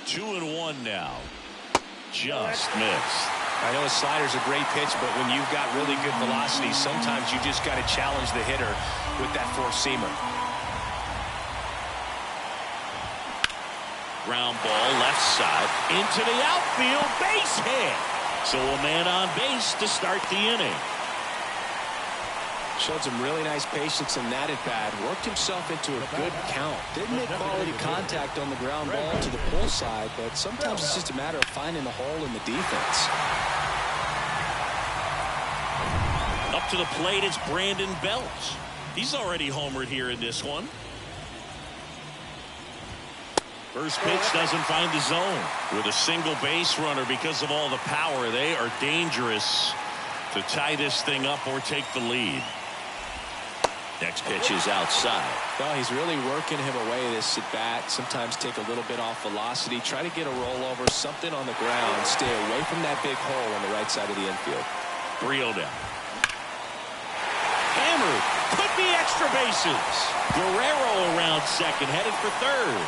Two and one now. Just missed. I know a slider's a great pitch, but when you've got really good velocity, sometimes you just got to challenge the hitter with that four-seamer. Ground ball left side into the outfield, base hit. So a man on base to start the inning. Showed some really nice patience in that at-bat. Worked himself into a good count. Didn't make quality contact on the ground ball to the pull side, but sometimes it's just a matter of finding a hole in the defense. Up to the plate, it's Brandon Belt. He's already homered here in this one. First pitch doesn't find the zone. With a single base runner, because of all the power, they are dangerous to tie this thing up or take the lead. Next pitch is outside. Well, he's really working him away this at bat. Sometimes take a little bit off velocity. Try to get a rollover, something on the ground. Stay away from that big hole on the right side of the infield. 3-0 down. Hammered. Could be extra bases. Guerrero around second. Headed for third.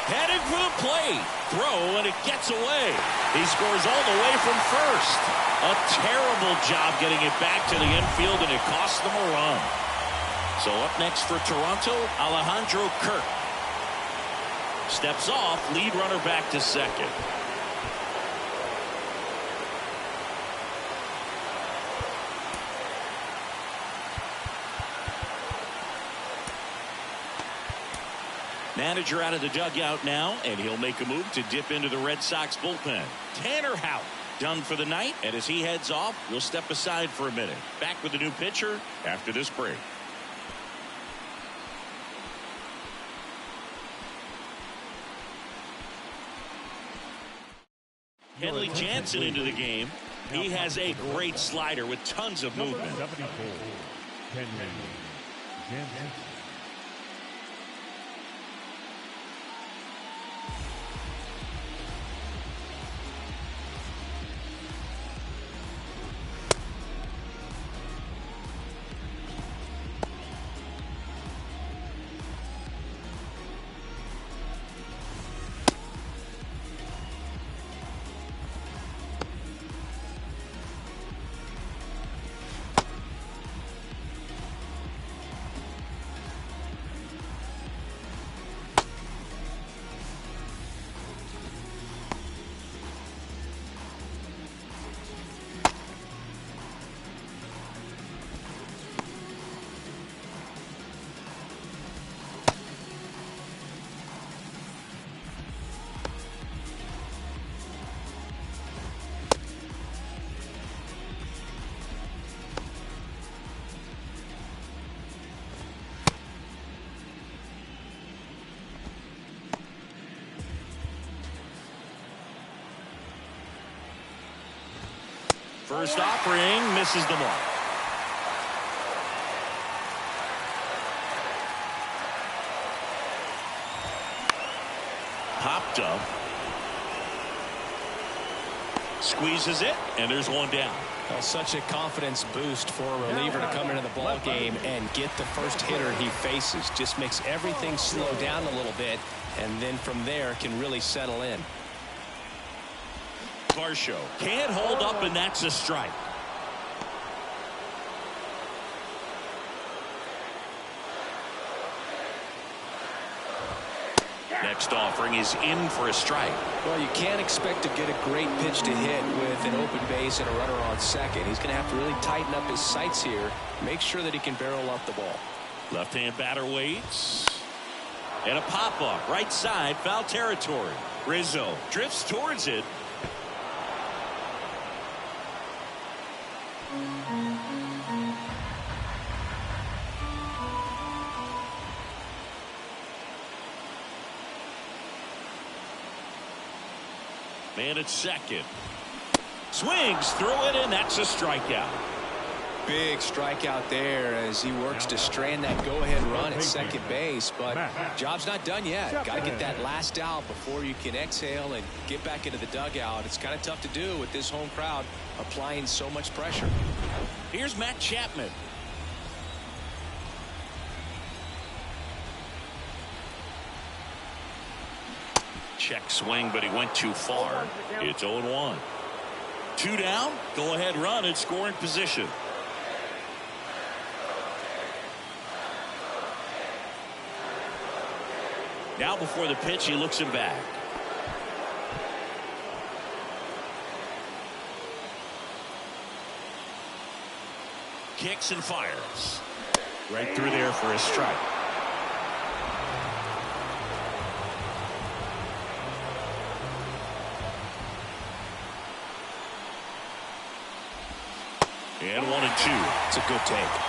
Headed for the plate. Throw, and it gets away. He scores all the way from first. A terrible job getting it back to the infield, and it cost them a run. So up next for Toronto, Alejandro Kirk. Steps off, lead runner back to second. Manager out of the dugout now, and he'll make a move to dip into the Red Sox bullpen. Tanner Houck done for the night, and as he heads off, we'll step aside for a minute. Back with a new pitcher after this break. Henley Jansen into the game. He has a great slider with tons of movement. 74, Henry Jansen. First offering misses the mark. Popped up. Squeezes it, and there's one down. Well, such a confidence boost for a reliever to come into the ball game and get the first hitter he faces. Just makes everything slow down a little bit, and then from there can really settle in. Varsho can't hold up, and that's a strike. Next offering is in for a strike. Well, you can't expect to get a great pitch to hit with an open base and a runner on second. He's going to have to really tighten up his sights here, make sure that he can barrel up the ball. Left-hand batter waits. And a pop-up right side, foul territory. Rizzo drifts towards it. Man at second. Swings through it, and that's a strikeout. Big strikeout there as he works to strand that go-ahead run at second base, but job's not done yet. Got to get that last out before you can exhale and get back into the dugout. It's kind of tough to do with this home crowd applying so much pressure. Here's Matt Chapman. Check swing, but he went too far. It's 0-1. 2 down. Go ahead run in scoring position. Now before the pitch, he looks him back. kicks and fires. Right through there for a strike. And 1-2. It's a good take.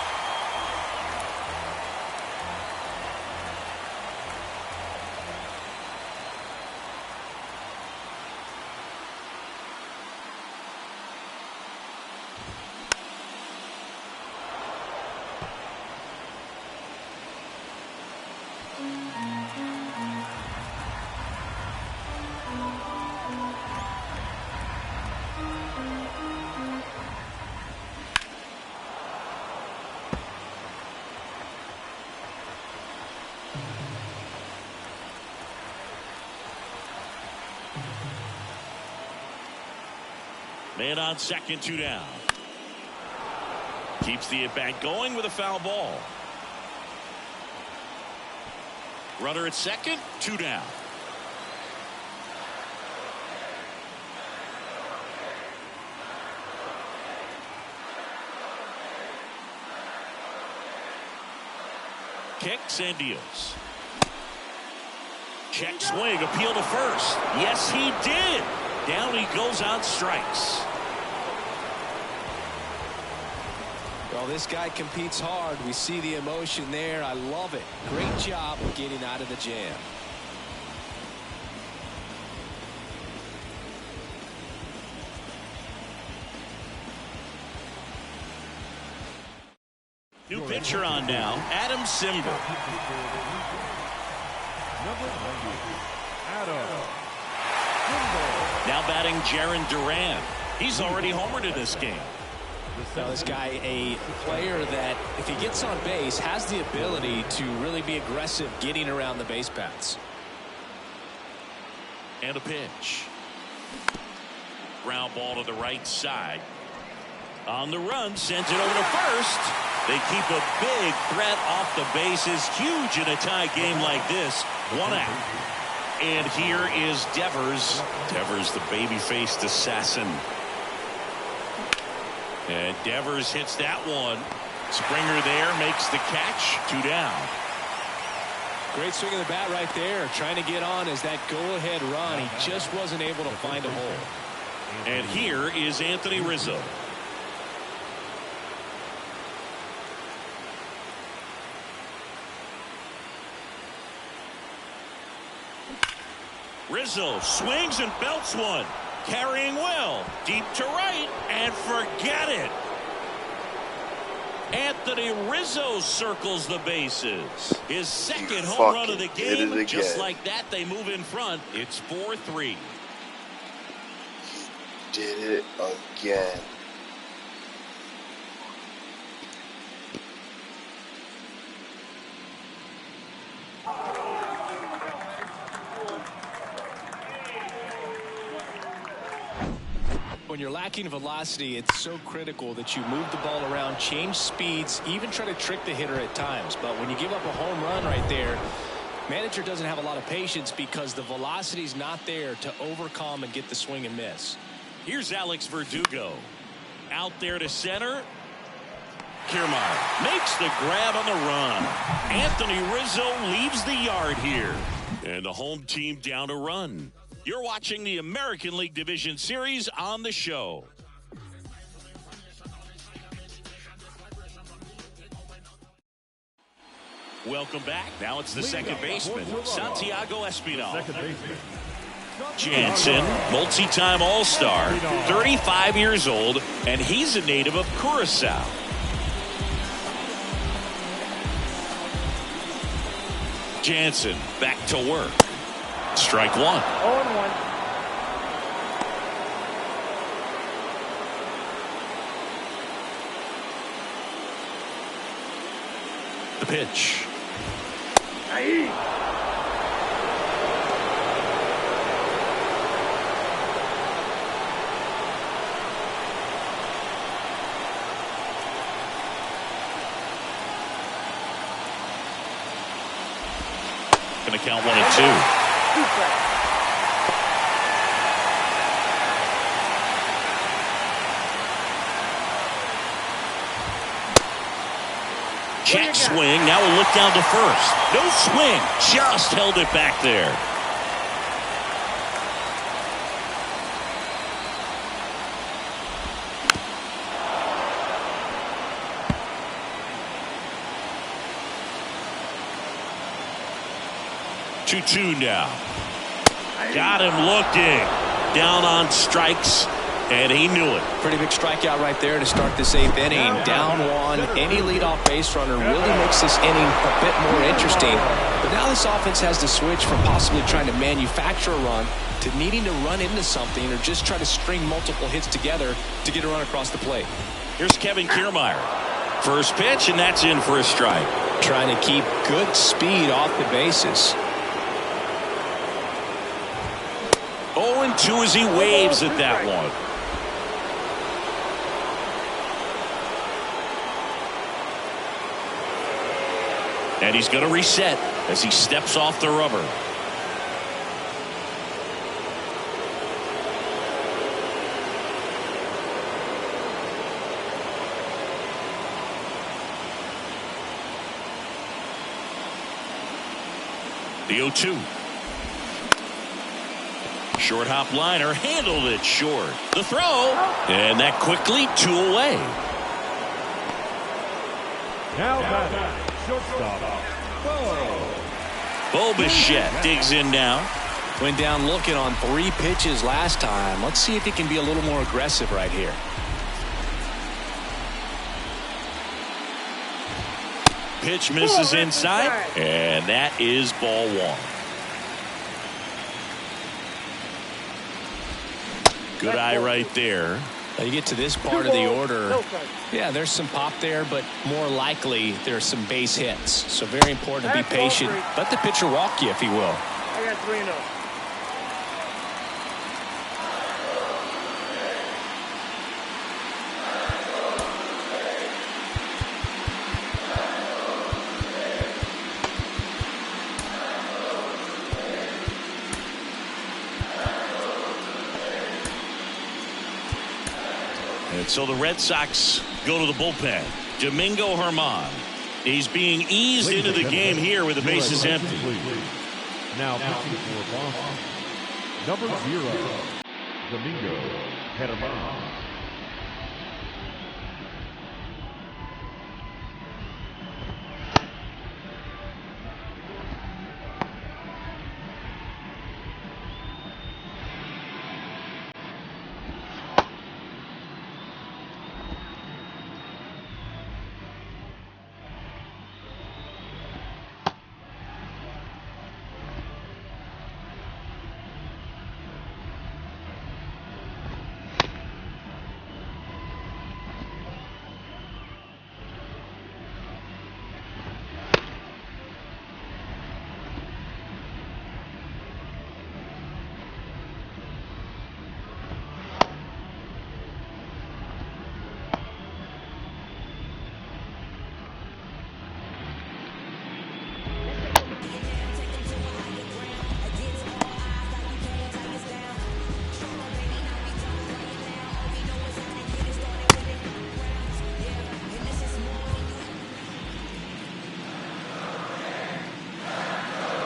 Man on second, 2 down. Keeps the at-bat going with a foul ball. Runner at second, 2 down. Kicks and deals. Check swing, appeal to first. Yes, he did. Down he goes on strikes. Well, this guy competes hard. We see the emotion there. I love it. Great job getting out of the jam. New pitcher on now, Adam Simber. Number 90, Adam. Now batting Jarren Duran. He's already homered in this game. Now this guy, a player that if he gets on base has the ability to really be aggressive getting around the base paths. And a pitch. Ground ball to the right side. On the run, sends it over to first. They keep a big threat off the bases. Huge in a tie game like this. 1 out. And here is Devers. Devers, the baby-faced assassin. And Devers hits that one. Springer there makes the catch. 2 down. Great swing of the bat right there. Trying to get on as that go-ahead run. He just wasn't able to find a hole. And here is Anthony Rizzo. Rizzo swings and belts one. Carrying well. Deep to right. And forget it. Anthony Rizzo circles the bases. His second home run of the game. Just like that, they move in front. It's 4-3. Did it again. When you're lacking velocity, it's so critical that you move the ball around, change speeds, even try to trick the hitter at times. But when you give up a home run right there, manager doesn't have a lot of patience because the velocity's not there to overcome and get the swing and miss. Here's Alex Verdugo. Out there to center. Kiermaier makes the grab on the run. Anthony Rizzo leaves the yard here. And the home team down a run. You're watching the American League Division Series on the show. Welcome back. Now it's the second baseman, Santiago Espinal. Jansen, multi-time All-Star, 35 years old, and he's a native of Curacao. Jansen back to work. Strike one. 0-1. The pitch. Going to count 1-2. check swing. Now a look down to first. No swing. Just held it back there. Two now. Got him looking. Down on strikes, and he knew it. Pretty big strikeout right there to start this 8th inning. Down one. Any leadoff base runner really makes this inning a bit more interesting. But now this offense has to switch from possibly trying to manufacture a run to needing to run into something or just try to string multiple hits together to get a run across the plate. Here's Kevin Kiermaier. First pitch, and that's in for a strike. Trying to keep good speed off the bases. 0-2 as he waves at that one. And he's going to reset as he steps off the rubber. The 0-2. Short hop liner, handled it short. The throw, and that quickly 2 away. Now batting, shortstop, Bo Bichette digs in now. Went down looking on 3 pitches last time. Let's see if he can be a little more aggressive right here. Pitch misses inside, and that is ball 1. Good eye right there. Now you get to this part of the order. Yeah, there's some pop there, but more likely there's some base hits. So very important to be patient. Let the pitcher walk you, if he will. I got 3-0. And so the Red Sox go to the bullpen. Domingo Germán. He's being eased into the game here with the bases empty. Now pitching for Boston, number 0, Domingo Germán.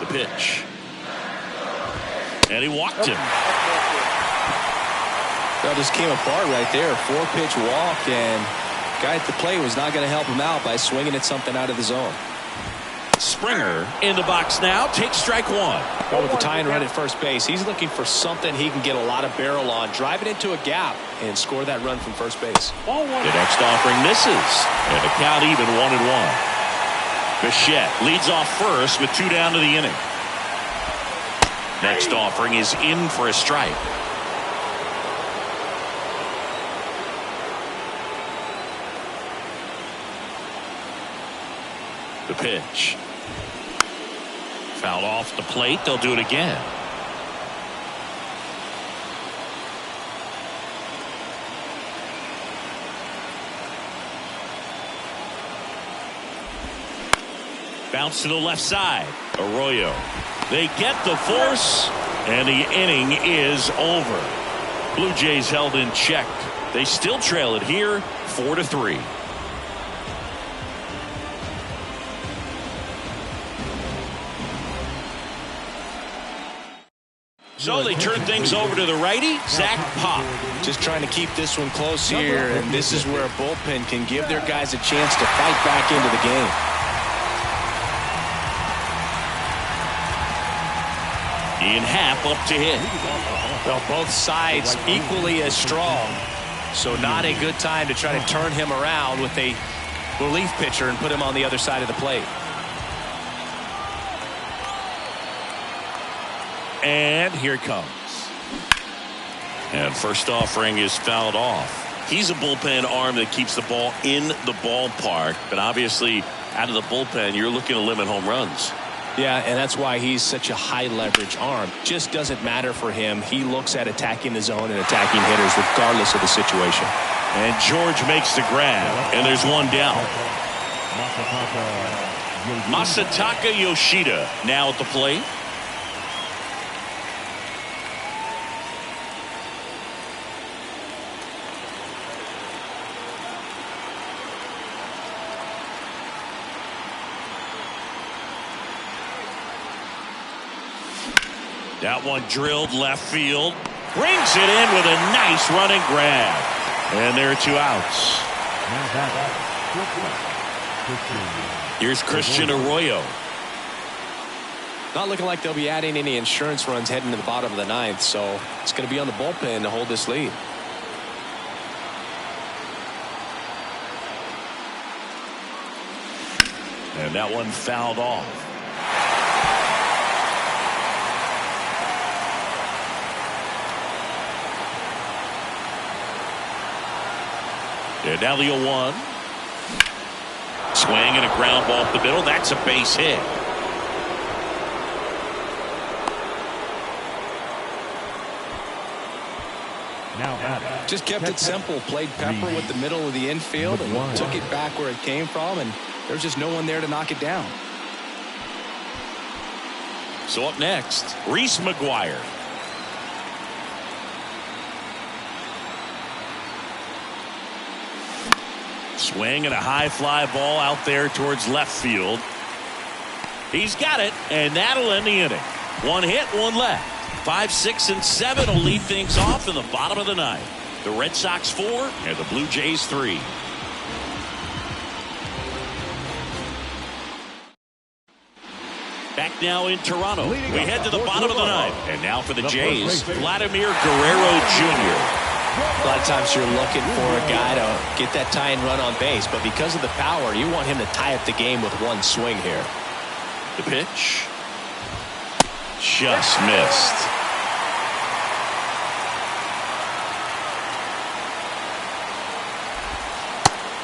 Pitch. And he walked him. That just came apart right there. 4-pitch walk, and guy at the plate was not going to help him out by swinging at something out of the zone. Springer in the box now. Takes strike 1. Well, with the tying run at first base, he's looking for something he can get a lot of barrel on. Drive it into a gap and score that run from first base. The next offering misses. And the count even 1-1. Bichette leads off first with 2 down to the inning. Next offering is in for a strike. The pitch. Fouled off the plate. They'll do it again. Bounce to the left side. Arroyo. They get the force, and the inning is over. Blue Jays held in check. They still trail it here 4-3. So they turn things over to the righty, Zach Pop. Just trying to keep this one close here, and this is where a bullpen can give their guys a chance to fight back into the game. Ian Happ up to hit. Well, both sides equally as strong, so not a good time to try to turn him around with a relief pitcher and put him on the other side of the plate. And here it comes. And first offering is fouled off. He's a bullpen arm that keeps the ball in the ballpark, but obviously out of the bullpen, you're looking to limit home runs. Yeah, and that's why he's such a high leverage arm. Just doesn't matter for him. He looks at attacking the zone and attacking hitters regardless of the situation. And George makes the grab, and there's one down. Masataka Yoshida now at the plate. That one drilled left field. Brings it in with a nice running grab. And there are 2 outs. Here's Christian Arroyo. Not looking like they'll be adding any insurance runs heading to the bottom of the 9th, so it's going to be on the bullpen to hold this lead. And that one fouled off. And now the 0-1. Swing and a ground ball up the middle. That's a base hit. Just kept it simple. Played Pepper with the middle of the infield and took it back where it came from, and there's just no one there to knock it down. So up next, Reese McGuire. Swing and a high fly ball out there towards left field. He's got it, and that'll end the inning. 1 hit, 1 left. 5, 6, and 7 will lead things off in the bottom of the 9th. The Red Sox 4 and the Blue Jays 3. Back now in Toronto. We head to the bottom of the 9th. And now for the Jays, Vladimir Guerrero Jr. A lot of times you're looking for a guy to get that tying run on base, but because of the power, you want him to tie up the game with 1 swing here. The pitch. Just missed.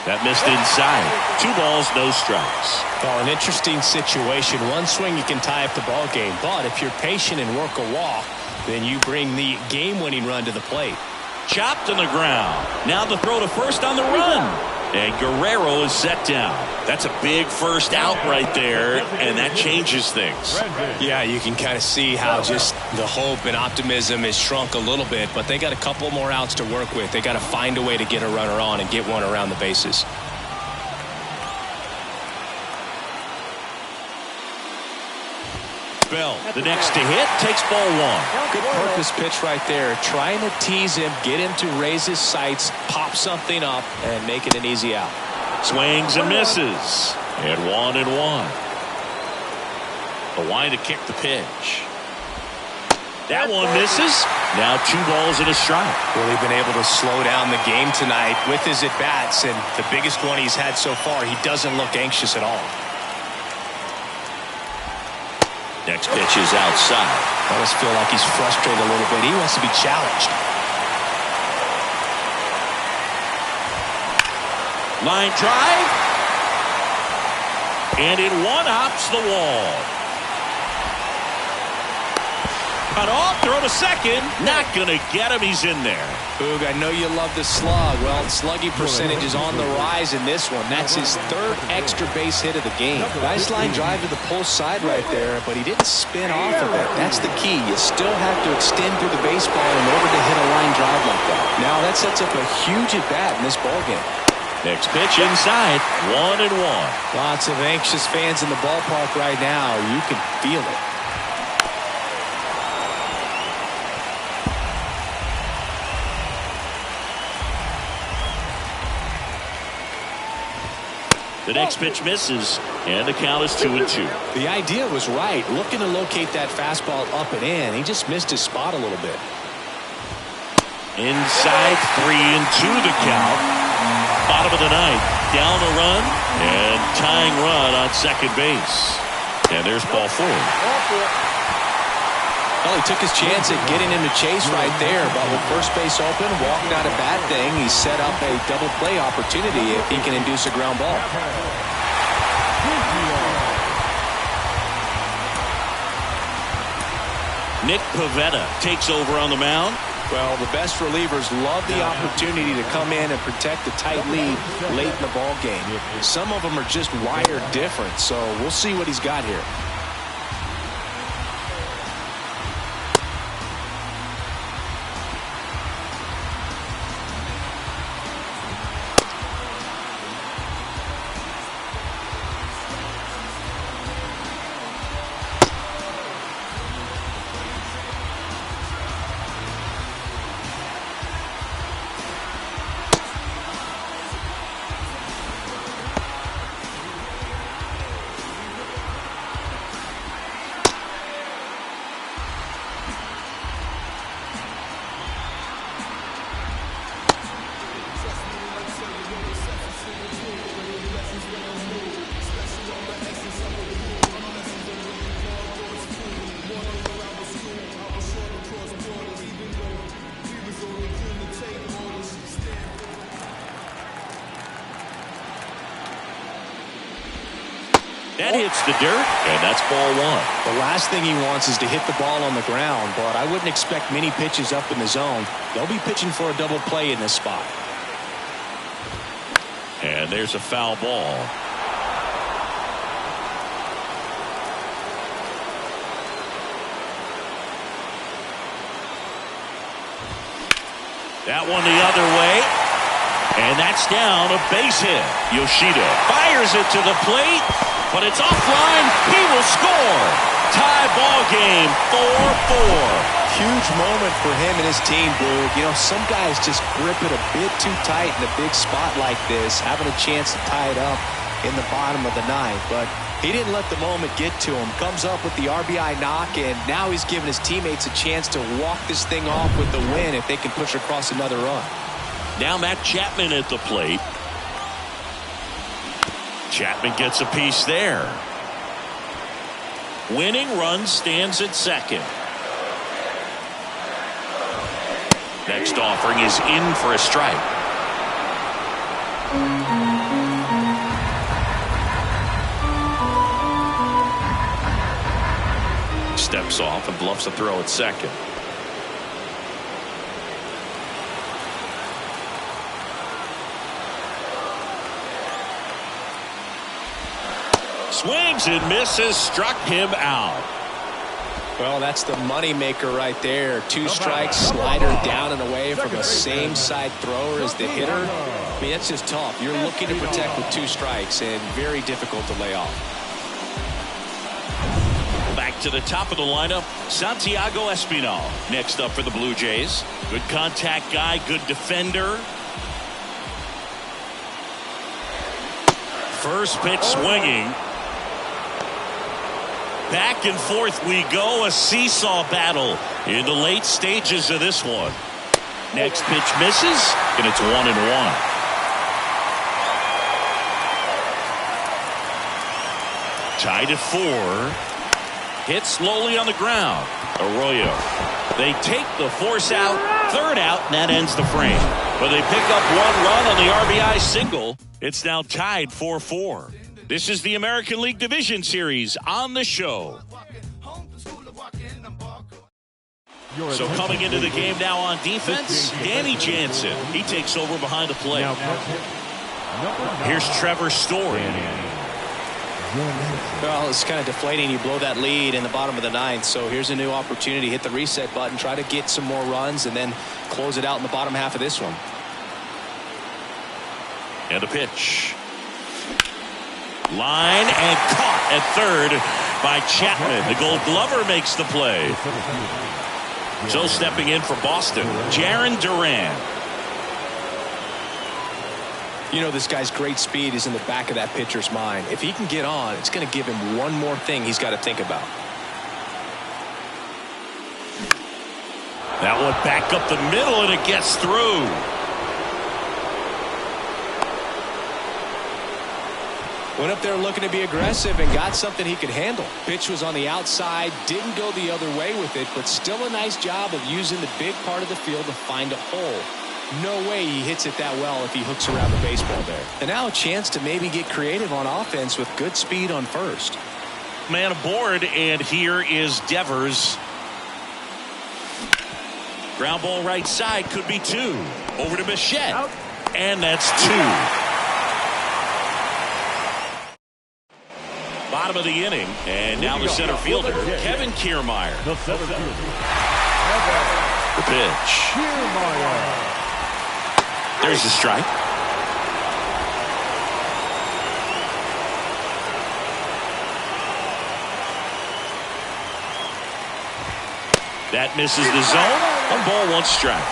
That missed inside. 2 balls, no strikes. Well, an interesting situation. 1 swing, you can tie up the ball game, but if you're patient and work a walk, then you bring the game-winning run to the plate. Chopped on the ground. Now the throw to first on the run. And Guerrero is set down. That's a big first out right there, and that changes things. Yeah, you can kind of see how just the hope and optimism is shrunk a little bit, but they got a couple more outs to work with. They got to find a way to get a runner on and get one around the bases. Bell, the next to hit, takes ball 1. Good purpose pitch right there. Trying to tease him, get him to raise his sights, pop something up, and make it an easy out. Swings and misses. And 1-1. The line to kick the pitch. That one misses. Now 2 balls and a strike. Really been able to slow down the game tonight with his at-bats, and the biggest one he's had so far, he doesn't look anxious at all. Next pitch is outside. I almost feel like he's frustrated a little bit. He wants to be challenged. Line drive. And it one-hops the wall. Cut off, throw to second. Not going to get him. He's in there. Boog, I know you love the slug. Well, slugging percentage is on the rise in this one. That's his 3rd extra base hit of the game. Nice line drive to the pull side right there, but he didn't spin off of it. That's the key. You still have to extend through the baseball in order to hit a line drive like that. Now that sets up a huge at-bat in this ballgame. Next pitch inside, 1-1. Lots of anxious fans in the ballpark right now. You can feel it. The next pitch misses, and the count is 2-2. The idea was right, looking to locate that fastball up and in. He just missed his spot a little bit. Inside, 3-2 the count. Bottom of the ninth, down a run, and tying run on second base. And there's ball 4. Well, he took his chance at getting him to chase right there, but with first base open, walk not a bad thing. He set up a double play opportunity if he can induce a ground ball. Nick Pivetta takes over on the mound. Well, the best relievers love the opportunity to come in and protect a tight lead late in the ball game. Some of them are just wired different, so we'll see what he's got here. That hits the dirt, and that's ball 1. The last thing he wants is to hit the ball on the ground, but I wouldn't expect many pitches up in the zone. They'll be pitching for a double play in this spot. And there's a foul ball. That one the other way. And that's down, a base hit. Yoshida fires it to the plate, but it's offline. He will score. Tie ball game, 4-4. Huge moment for him and his team, Boog. You know, some guys just grip it a bit too tight in a big spot like this, having a chance to tie it up in the bottom of the ninth. But he didn't let the moment get to him. Comes up with the RBI knock, and now he's giving his teammates a chance to walk this thing off with the win if they can push across another run. Now Matt Chapman at the plate. Chapman gets a piece there. Winning run stands at second. Next offering is in for a strike. Steps off and bluffs a throw at second. Swings and misses, struck him out. Well, that's the money maker right there. 2 strikes, slider down and away from a same side thrower as the hitter. I mean, that's just tough. You're looking to protect with 2 strikes and very difficult to lay off. Back to the top of the lineup, Santiago Espinal next up for the Blue Jays. Good contact guy, good defender. First pitch swinging. Back and forth we go, a seesaw battle in the late stages of this one. Next pitch misses, and it's 1-1. Tied at 4. Hit slowly on the ground. Arroyo. They take the force out, third out, and that ends the frame. But they pick up 1 run on the RBI single. It's now tied 4-4. This is the American League Division Series on the show. So coming into the game now on defense, Danny Jansen. He takes over behind the plate. Here's Trevor Story. Well, it's kind of deflating. You blow that lead in the bottom of the ninth. So here's a new opportunity. Hit the reset button, try to get some more runs, and then close it out in the bottom half of this one. And a pitch. Line and caught at third by Chapman. The Gold Glover makes the play. So stepping in for Boston, Jarren Duran. You know, this guy's great speed is in the back of that pitcher's mind. If he can get on, it's going to give him one more thing he's got to think about. That one back up the middle, and it gets through. Went up there looking to be aggressive and got something he could handle. Pitch was on the outside, didn't go the other way with it, but still a nice job of using the big part of the field to find a hole. No way he hits it that well if he hooks around the baseball there. And now a chance to maybe get creative on offense with good speed on first. Man aboard, and here is Devers. Ground ball right side, could be 2. Over to Bichette, and that's 2. Bottom of the inning, and now the center fielder, Kevin Kiermaier. The center fielder. The pitch. Kiermaier. There's the strike. That misses the zone. 1 ball, 1 strike.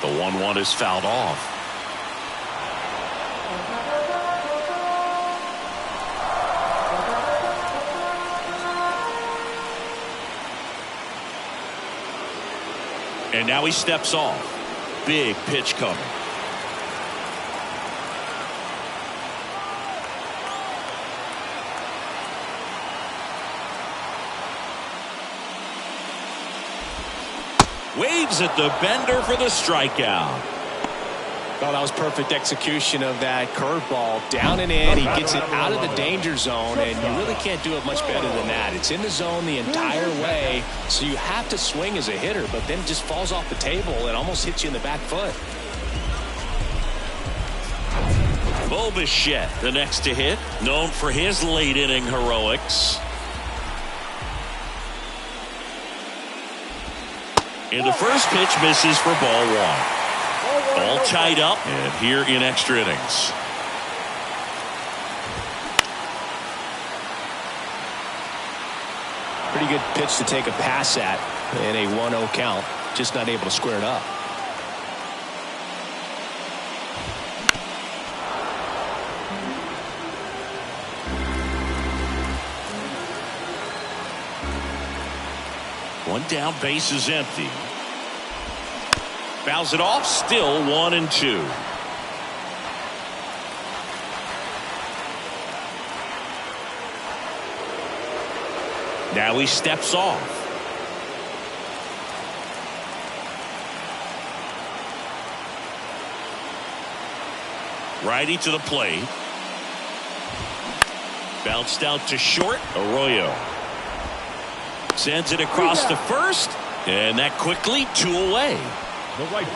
The 1-1 is fouled off. And now he steps off. Big pitch coming. Waves at the bender for the strikeout. Well, that was perfect execution of that curveball. Down and in. He gets it out of the danger zone, and you really can't do it much better than that. It's in the zone the entire way, so you have to swing as a hitter, but then it just falls off the table and almost hits you in the back foot. Bo Bichette, the next to hit, known for his late inning heroics. And the first pitch misses for ball 1. All tied up, and here in extra innings. Pretty good pitch to take a pass at in a 1-0 count. Just not able to square it up. One down, base is empty. Fouls it off, still 1-2. Now he steps off. Righty to the plate. Bounced out to short. Arroyo sends it across to first, and that quickly 2 away.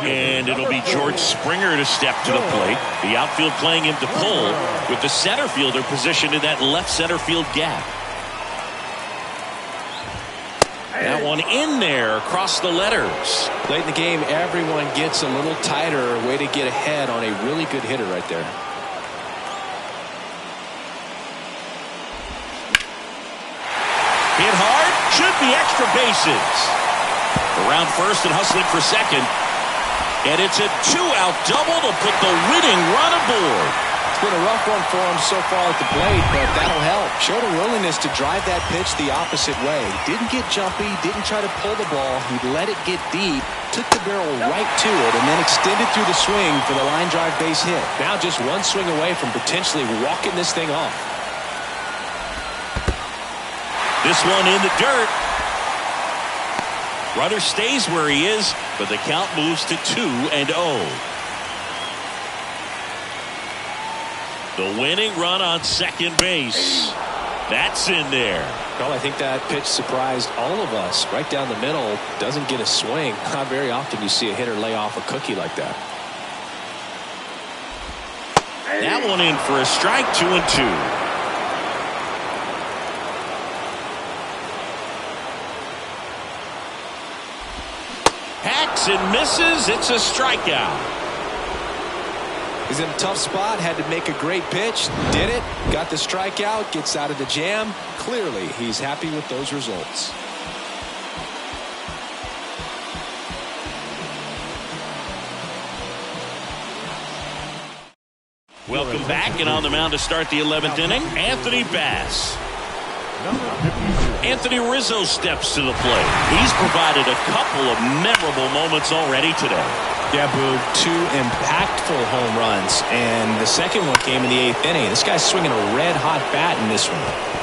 And it'll be George Springer to step to the plate. The outfield playing him to pull, with the center fielder positioned in that left center field gap. That one in there across the letters. Late in the game, everyone gets a little tighter. A way to get ahead on a really good hitter right there. Hit hard, should be extra bases. Around first and hustling for second. And it's a 2-out double to put the winning run aboard. It's been a rough one for him so far at the plate, but that'll help. Showed a willingness to drive that pitch the opposite way. Didn't get jumpy, didn't try to pull the ball. He let it get deep, took the barrel right to it, and then extended through the swing for the line drive base hit. Now just one swing away from potentially walking this thing off. This one in the dirt. Runner stays where he is, but the count moves to 2-0. The winning run on second base. That's in there. Well, I think that pitch surprised all of us. Right down the middle, doesn't get a swing. Not very often you see a hitter lay off a cookie like that. That one in for a strike, 2-2. Hacks and misses. It's a strikeout. He's in a tough spot. Had to make a great pitch. Did it. Got the strikeout. Gets out of the jam. Clearly, he's happy with those results. Welcome back, and on the mound to start the 11th inning, Anthony Bass. Anthony Rizzo steps to the plate. He's provided a couple of memorable moments already today. Yeah, Boog, 2 impactful home runs, and the second one came in the 8th inning. This guy's swinging a red-hot bat in this one.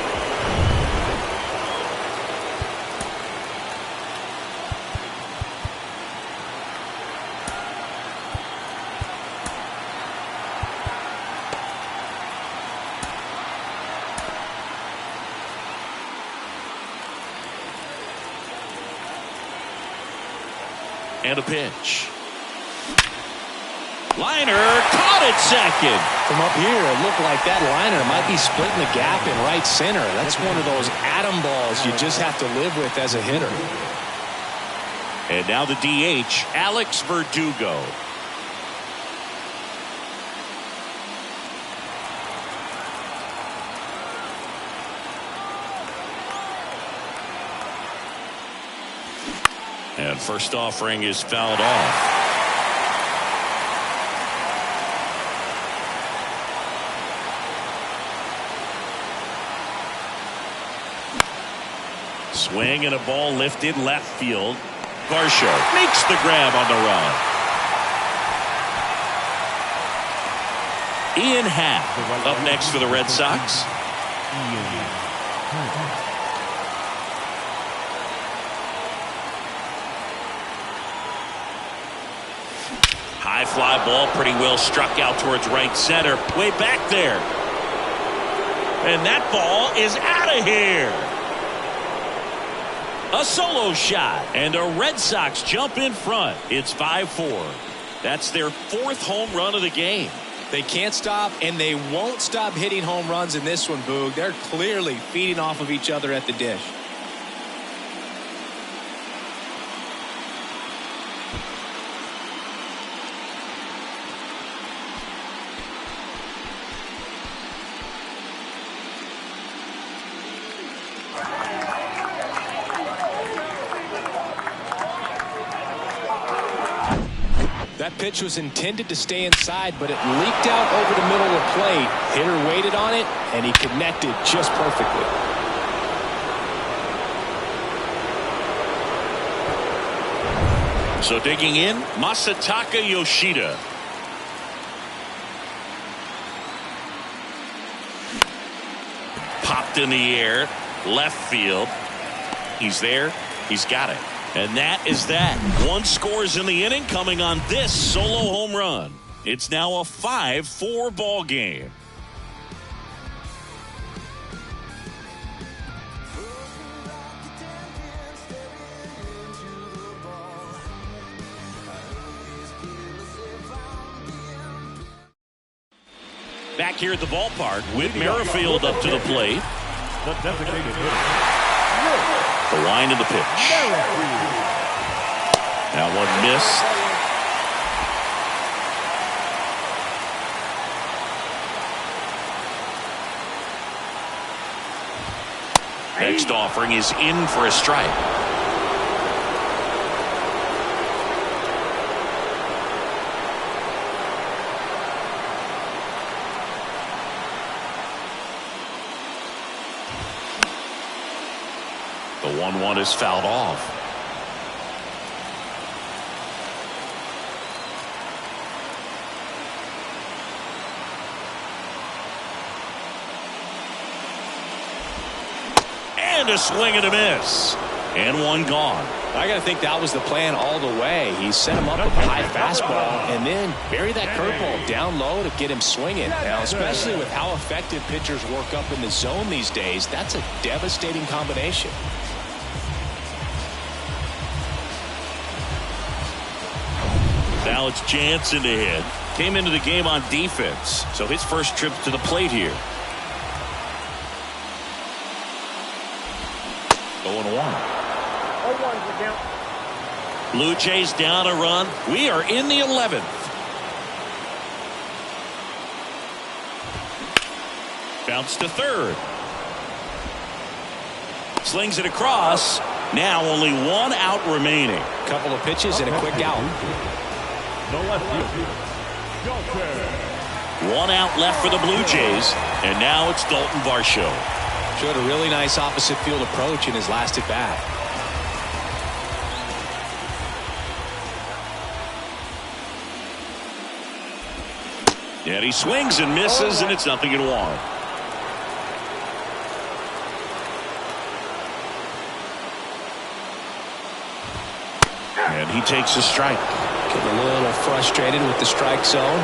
And a pitch. Liner caught at second. From up here, it looked like that liner might be splitting the gap in right center. That's one of those atom balls you just have to live with as a hitter. And now the DH, Alex Verdugo. And first offering is fouled off. Swing and a ball lifted left field. Varsho makes the grab on the run. Ian Happ up next for the Red Sox. High fly ball, pretty well struck out towards right center. Way back there. And that ball is out of here. A solo shot, and the Red Sox jump in front. It's 5-4. That's their 4th home run of the game. They can't stop, and they won't stop hitting home runs in this one, Boog. They're clearly feeding off of each other at the dish. That pitch was intended to stay inside, but it leaked out over the middle of the plate. Hitter waited on it, and he connected just perfectly. So digging in, Masataka Yoshida. Popped in the air, left field. He's there. He's got it. And that is that. 1 scores in the inning coming on this solo home run. It's now a 5-4 ball game. Back here at the ballpark with Merrifield up to the plate. The designated hitter. The line of the pitch. That one missed. Next offering is in for a strike. The 1-1 is fouled off. And a swing and a miss. And one gone. I got to think that was the plan all the way. He set him up with a high fastball and then bury that curveball down low to get him swinging. Now, especially with how effective pitchers work up in the zone these days, that's a devastating combination. Now it's Jansen to hit. Came into the game on defense, so his first trip to the plate here. 0-1. Blue Jays down a run. We are in the 11th. Bounce to third. Slings it across. Now only 1 out remaining. Couple of pitches and a quick out. The left field. One out left for the Blue Jays, and now it's Dalton Varsho. Showed a really nice opposite field approach in his last at bat. And he swings and misses, and it's 0-1. And he takes a strike. Getting a little frustrated with the strike zone.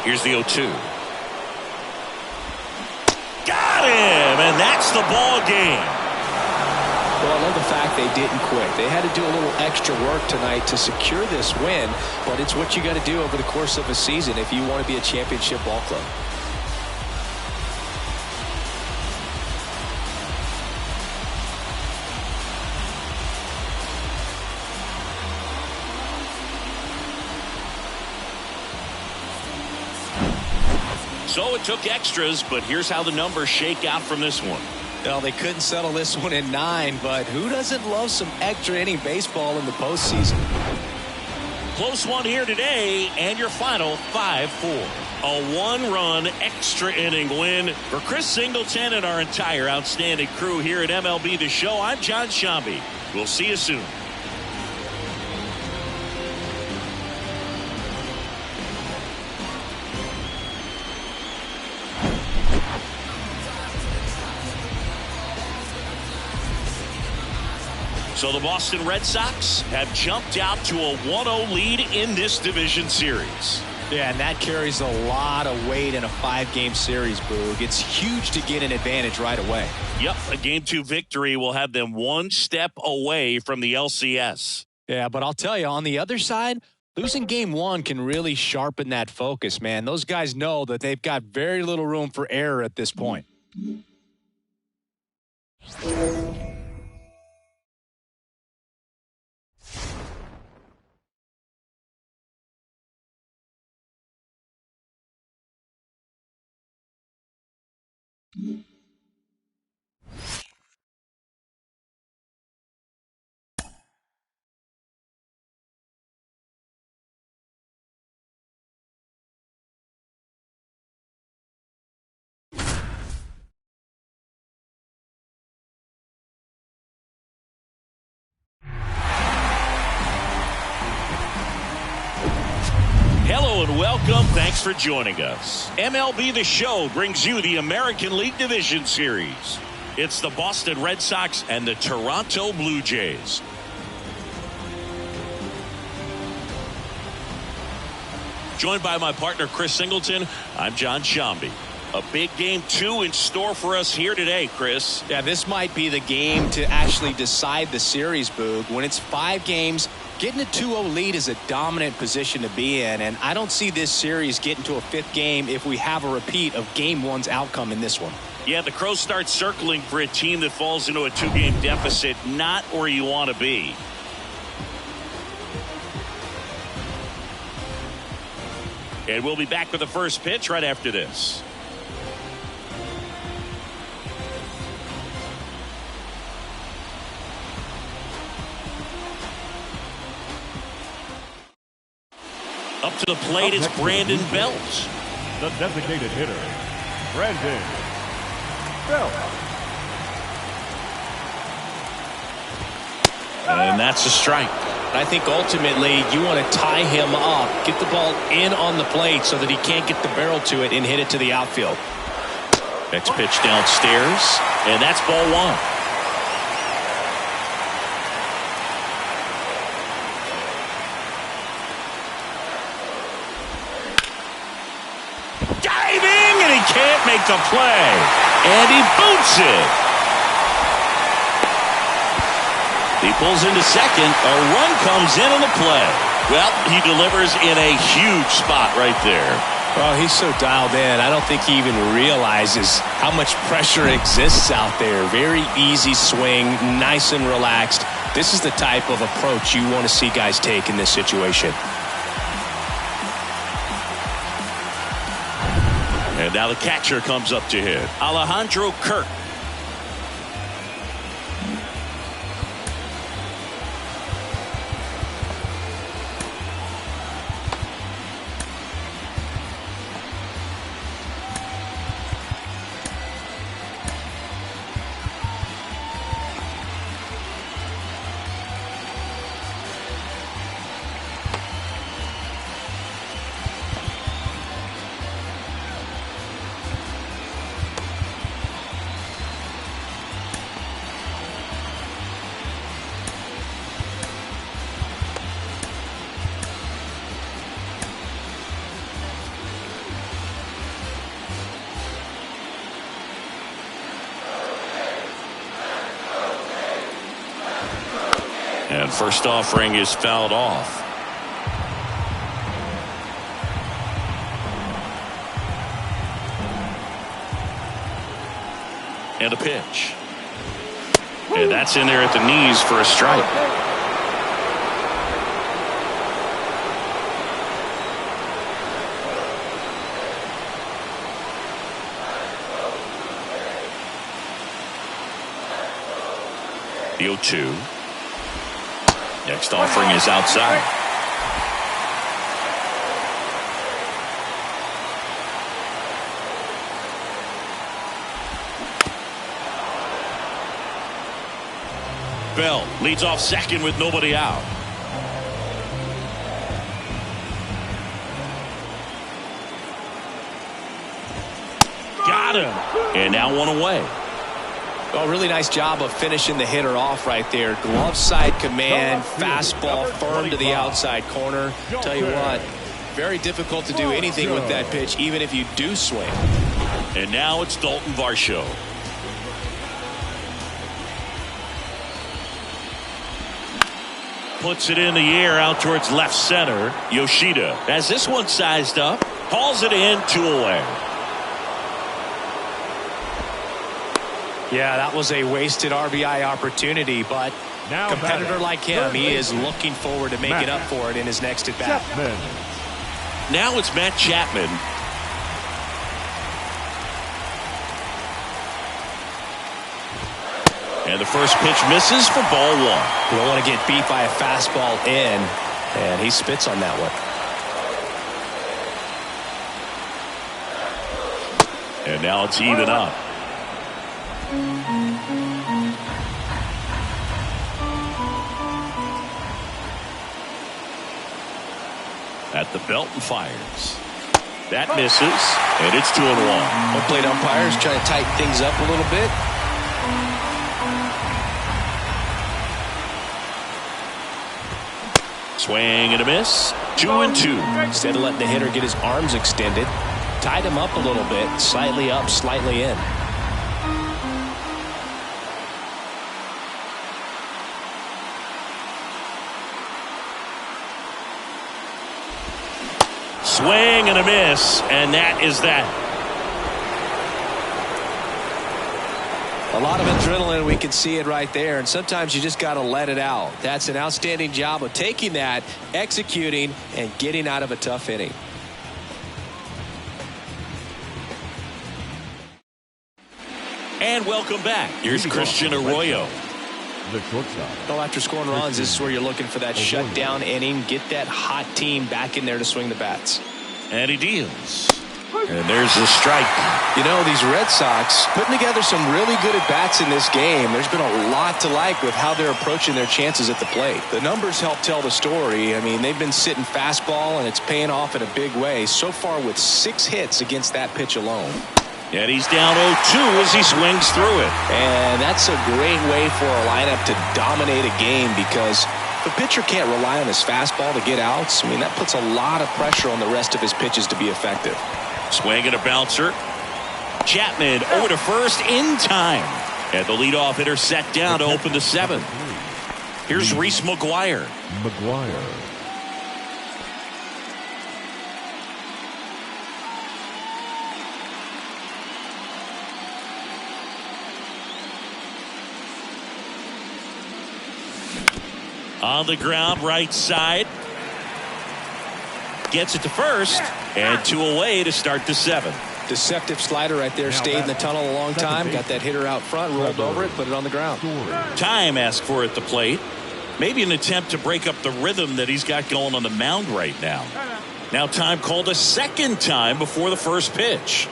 Here's the 0-2. Got him, and that's the ball game. Well, I love the fact they didn't quit. They had to do a little extra work tonight to secure this win, but it's what you got to do over the course of a season if you want to be a championship ball club. So it took extras, but here's how the numbers shake out from this one. Well, they couldn't settle this one in 9, but who doesn't love some extra inning baseball in the postseason? Close one here today, and your final 5-4. A one-run extra inning win for Chris Singleton and our entire outstanding crew here at MLB The Show. I'm John Shambi. We'll see you soon. So the Boston Red Sox have jumped out to a 1-0 lead in this division series. Yeah, and that carries a lot of weight in a 5-game series, Boog. It's huge to get an advantage right away. Yep, a Game 2 victory will have them one step away from the LCS. Yeah, but I'll tell you, on the other side, losing Game 1 can really sharpen that focus, man. Those guys know that they've got very little room for error at this point. Hello and welcome. Thanks for joining us. MLB The Show brings you the American League Division Series. It's the Boston Red Sox and the Toronto Blue Jays. Joined by my partner Chris Singleton, I'm John Shambi. A big Game 2 in store for us here today, Chris. Yeah, this might be the game to actually decide the series, Boog. When it's 5 games, getting a 2-0 lead is a dominant position to be in, and I don't see this series getting to a 5th game if we have a repeat of Game 1's outcome in this one. Yeah, the Crows start circling for a team that falls into a 2-game deficit, not where you want to be. And we'll be back with the first pitch right after this. Up to the plate is Brandon Belt. The designated hitter, Brandon Belt. And that's a strike. I think ultimately you want to tie him up, get the ball in on the plate so that he can't get the barrel to it and hit it to the outfield. Next pitch downstairs, and that's ball 1. Can't make the play, and he boots it. He pulls into second. A run comes in on the play. Well, he delivers in a huge spot right there. Well, he's so dialed in. I don't think he even realizes how much pressure exists out there. Very easy swing, nice and relaxed. This is the type of approach you want to see guys take in this situation. And now the catcher comes up to hit. Alejandro Kirk. And first offering is fouled off. And a pitch. And that's in there at the knees for a strike. The 0-2. Next offering is outside. Bell leads off second with nobody out. Got him. And now one away. Oh, really nice job of finishing the hitter off right there. Glove side command, fastball firm to the outside corner. Tell you what, very difficult to do anything with that pitch, even if you do swing. And now it's Dalton Varsho. Puts it in the air out towards left center. Yoshida has this one sized up. Hauls it in, 2 away. Yeah, that was a wasted RBI opportunity, but Now competitor like him, he is baseman. looking forward to making up for it in his next at-bat. Chapman. Now it's Matt Chapman. And the first pitch misses for ball 1. You don't want to get beat by a fastball in, and he spits on that one. And now it's even up. At the belt and fires. That misses, and it's 2-1. Home plate umpires trying to tighten things up a little bit. Swing and a miss. 2-2. Instead of letting the hitter get his arms extended, tied him up a little bit, slightly up, slightly in. Swing and a miss, and that is that. A lot of adrenaline, we can see it right there, and sometimes you just got to let it out. That's an outstanding job of taking that, executing, and getting out of a tough inning. And welcome back. Here's Christian Arroyo. The shortstop. Well, after scoring runs, this is where you're looking for that shutdown inning, get that hot team back in there to swing the bats. And he deals. And there's the strike. You know, these Red Sox putting together some really good at-bats in this game. There's been a lot to like with how they're approaching their chances at the plate. The numbers help tell the story. I mean, they've been sitting fastball, and it's paying off in a big way. So far with 6 hits against that pitch alone. And he's down 0-2 as he swings through it. And that's a great way for a lineup to dominate a game, because if a pitcher can't rely on his fastball to get outs, I mean, that puts a lot of pressure on the rest of his pitches to be effective. Swing and a bouncer. Chapman over to first in time. And the leadoff hitter set down to open the 7th. Here's Reese McGuire. McGuire. On the ground, right side. Gets it to first. And 2 away to start the 7th. Deceptive slider right there. Stayed in the tunnel a long time. Got that hitter out front, rolled over it, put it on the ground. Time asked for it at the plate. Maybe an attempt to break up the rhythm that he's got going on the mound right now. Now time called a second time before the first pitch.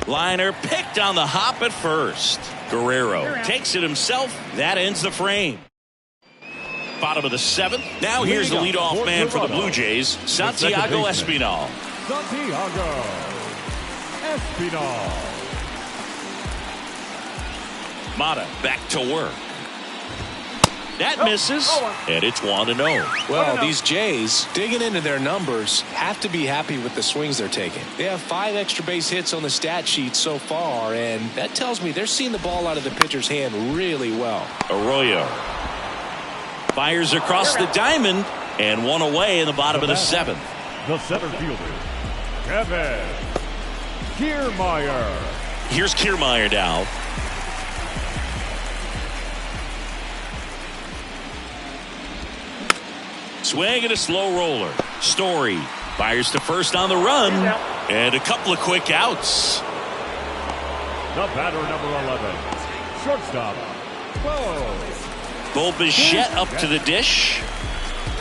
Liner picked on the hop at first. Guerrero takes it himself. That ends the frame. Bottom of the 7th. Now here's the leadoff man for the Blue Jays, Santiago Espinal. Santiago Espinal. Mata back to work. That misses, and it's 1-0. Well, these Jays, digging into their numbers, have to be happy with the swings they're taking. They have 5 extra base hits on the stat sheet so far, and that tells me they're seeing the ball out of the pitcher's hand really well. Arroyo fires across the diamond, and 1 away in the bottom of the 7th. The center fielder, Kevin Kiermaier. Here's Kiermaier now. Swing and a slow roller. Story fires to first on the run, and a couple of quick outs. The batter, number 11, shortstop, Bo Bichette up to the dish.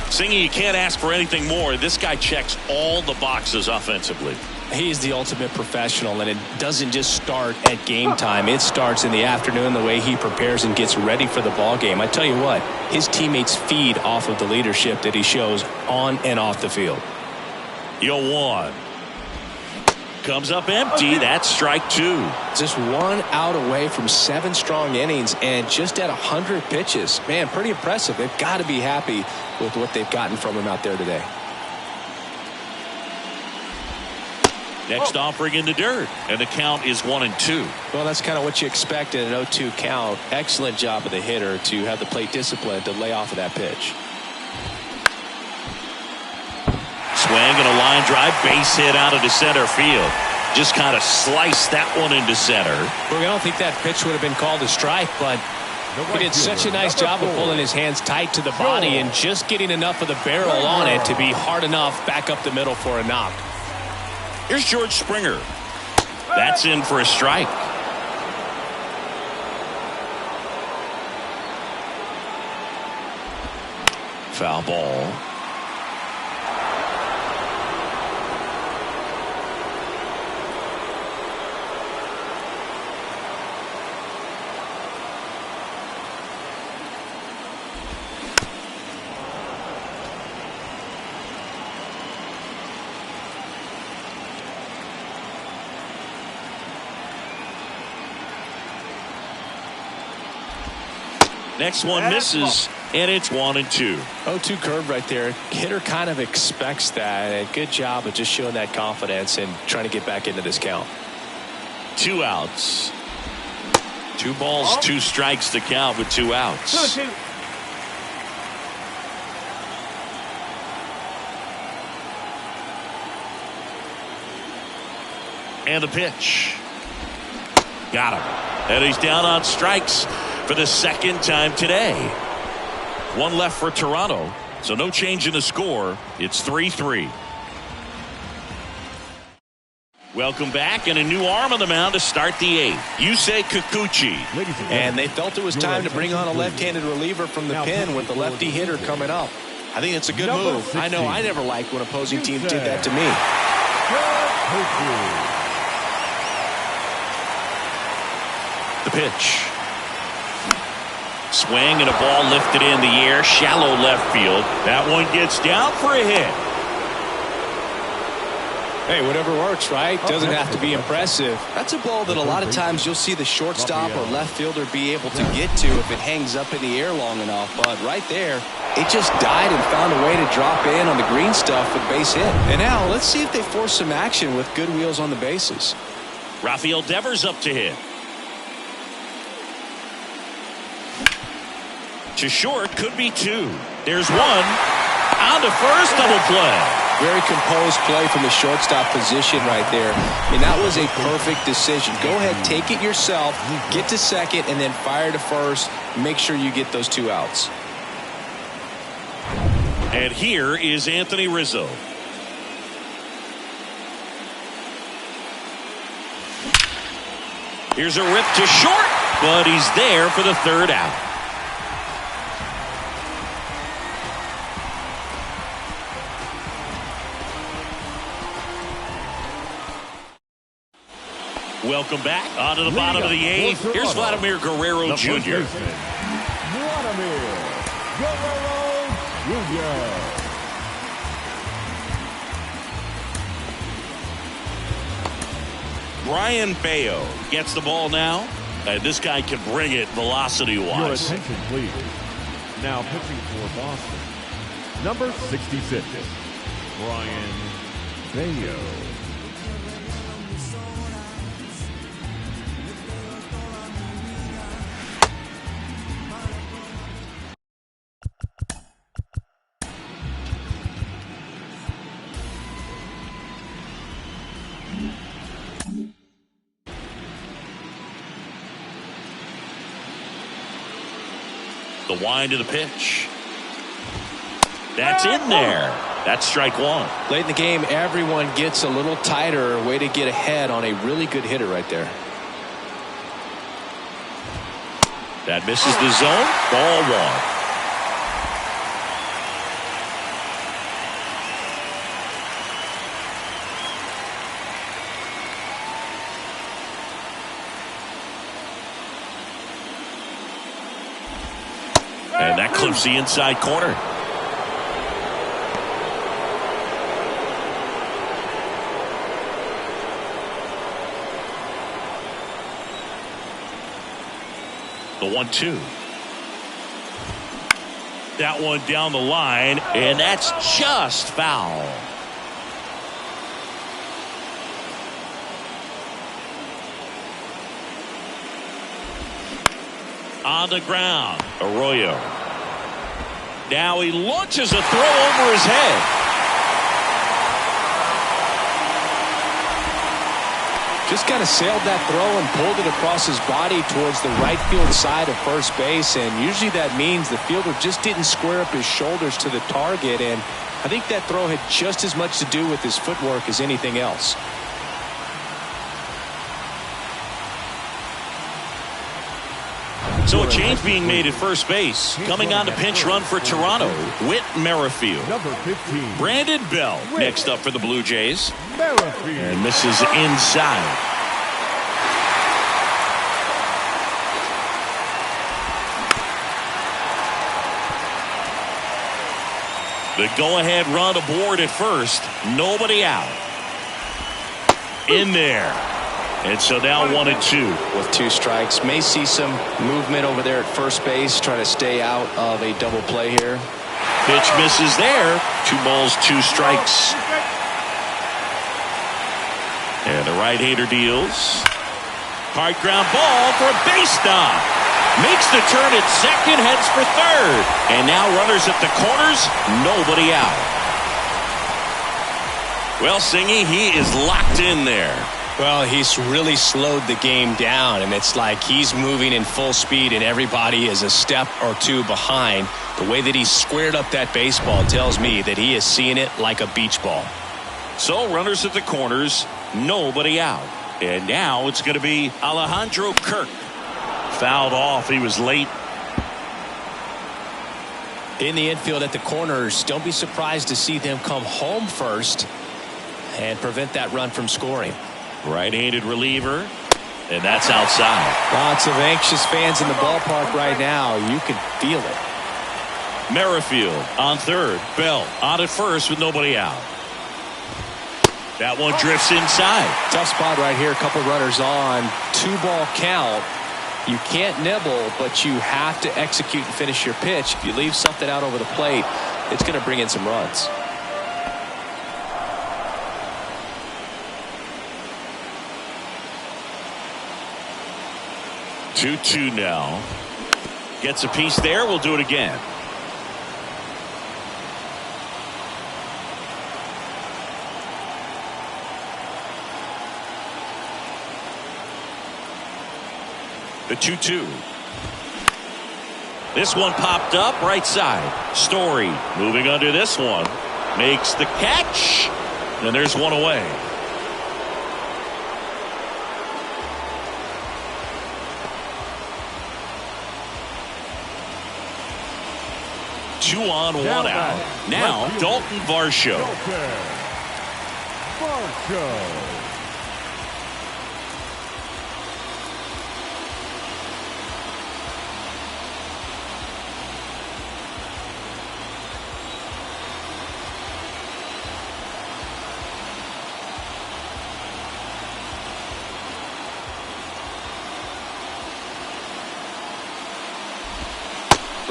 Singy, you can't ask for anything more. This guy checks all the boxes offensively. He's the ultimate professional, and it doesn't just start at game time. It starts in the afternoon, the way he prepares and gets ready for the ball game. I tell you what, his teammates feed off of the leadership that he shows on and off the field. 0-1. Comes up empty. That's strike 2. Just 1 out away from 7 strong innings and just at 100 pitches. Man, pretty impressive. They've got to be happy with what they've gotten from him out there today. Next offering in the dirt, and the count is 1-2. Well, that's kind of what you expect in an 0-2 count. Excellent job of the hitter to have the plate discipline to lay off of that pitch. Swing and a line drive, base hit out into center field. Just kind of sliced that one into center. Well, I don't think that pitch would have been called a strike, but he did such a nice job of pulling his hands tight to the body and just getting enough of the barrel on it to be hard enough back up the middle for a knock. Here's George Springer. That's in for a strike. Foul ball. Next one misses, and it's 1-2. 0-2 curve right there. Hitter kind of expects that. And good job of just showing that confidence and trying to get back into this count. 2 outs. 2 balls, 2 strikes to count with 2 outs. And the pitch. Got him. And he's down on strikes for the 2nd time today. 1 left for Toronto, so no change in the score. It's 3-3. Welcome back, and a new arm on the mound to start the 8th. Yusei Kikuchi. And they felt it was time to bring on a left-handed reliever from the pen with the lefty hitter coming up. I think it's a good move. I know I never liked when opposing teams did that to me. The pitch. Swing and a ball lifted in the air, shallow left field. That one gets down for a hit. Hey, whatever works, right? Doesn't have to be impressive. That's a ball that a lot of times you'll see the shortstop or left fielder be able to get to if it hangs up in the air long enough. But right there, it just died and found a way to drop in on the green stuff with base hit. And now let's see if they force some action with good wheels on the bases. Rafael Devers up to hit. To short, could be 2. There's 1. On to first, double play. Very composed play from the shortstop position right there. I mean, that was a perfect decision. Go ahead, take it yourself, get to second, and then fire to first. Make sure you get those 2 outs. And here is Anthony Rizzo. Here's a rip to short, but he's there for the 3rd out. Welcome back. On to the bottom of the 8th. Here's Vladimir Guerrero Jr. Vladimir Guerrero Jr. Brian Bayo gets the ball now. And this guy can bring it velocity-wise. Your attention, please. Now pitching for Boston, number 66, Brian Bayo. The wind of the pitch. That's in there. That's strike one. Late in the game, everyone gets a little tighter. Way to get ahead on a really good hitter right there. That misses the zone. Ball one. And that clips the inside corner. The 1-2. That one down the line, and that's just foul. On the ground, Arroyo. Now he launches a throw over his head. Just kind of sailed that throw and pulled it across his body towards the right field side of first base, and usually that means the fielder just didn't square up his shoulders to the target, and I think that throw had just as much to do with his footwork as anything else. So a change being made at first base. Coming on the pinch run for Toronto, Whit Merrifield. Number 15, Brandon Bell next up for the Blue Jays. Merrifield. And misses inside. The go-ahead run aboard at first. Nobody out. In there. And so now 1-2. With 2 strikes. May see some movement over there at first base. Trying to stay out of a double play here. Pitch misses there. 2 balls, 2 strikes. And the right-hander deals. Hard ground ball for a base stop. Makes the turn at second, heads for third. And now runners at the corners, nobody out. Well, Singy, he is locked in there. Well, he's really slowed the game down, and it's like he's moving in full speed and everybody is a step or 2 behind. The way that he squared up that baseball tells me that he is seeing it like a beach ball. So runners at the corners, nobody out. And now it's going to be Alejandro Kirk. Fouled off. He was late. In the infield at the corners, don't be surprised to see them come home first and prevent that run from scoring. Right-handed reliever, and that's outside. Lots of anxious fans in the ballpark right now. You can feel it. Merrifield on third. Bell on at first with nobody out. That one drifts inside. Tough spot right here. A couple runners on. 2-ball count. You can't nibble, but you have to execute and finish your pitch. If you leave something out over the plate, it's going to bring in some runs. Two now. Gets a piece there. We'll do it again. The 2-2. This one popped up right side. Story moving under this one. Makes the catch. And there's one away. Two on, one out. Now Dalton Varsho. Varsho.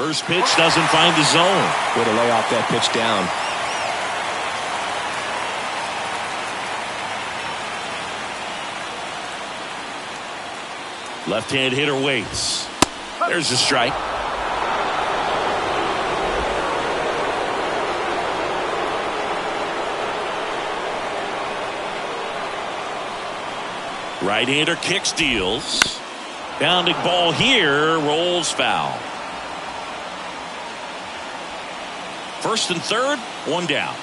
First pitch doesn't find the zone. Way to lay off that pitch down. Left-hand hitter waits. There's a strike. Right-hander kicks, deals. Bounding ball here, rolls foul. First and third, one down.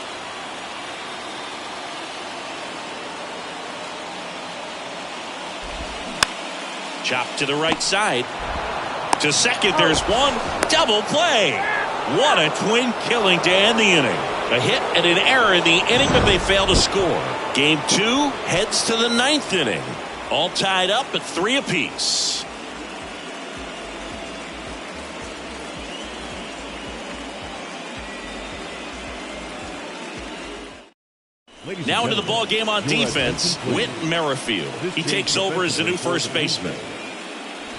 Chop to the right side. To second, there's one. Double play. What a twin killing to end the inning. A hit and an error in the inning, but they fail to score. Game 2 heads to the 9th inning. All tied up at 3 apiece. Now into the ball game on defense, Whit Merrifield. He takes over as the new first baseman.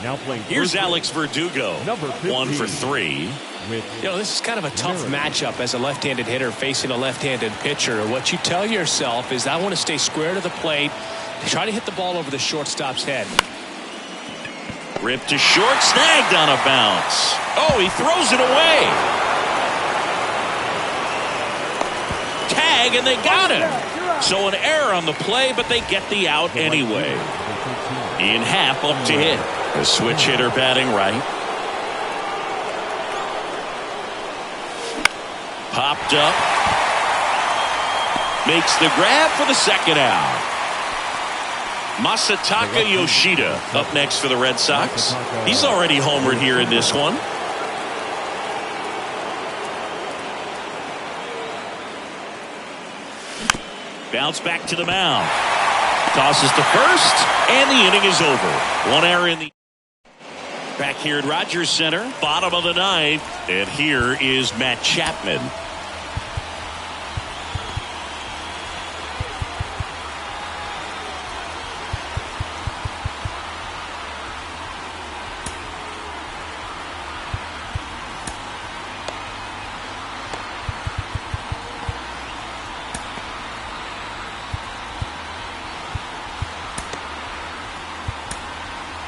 Now playing. Here's Alex Verdugo, 1 for 3. You know, this is kind of a tough matchup as a left-handed hitter facing a left-handed pitcher. What you tell yourself is, I want to stay square to the plate, try to hit the ball over the shortstop's head. Ripped to short, snagged on a bounce. Oh, he throws it away. Tag, and they got him. So an error on the play, but they get the out anyway. Ian Happ up to hit. A switch hitter batting right. Popped up. Makes the grab for the second out. Masataka Yoshida up next for the Red Sox. He's already homered here in this one. Bounce back to the mound. Tosses to first, and the inning is over. One error in the... Back here at Rogers Center, bottom of the 9th, and here is Matt Chapman.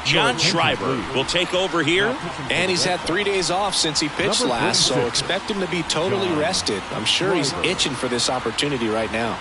John Schreiber will take over here. And he's had 3 days off since he pitched last, so expect him to be totally rested. I'm sure he's itching for this opportunity right now.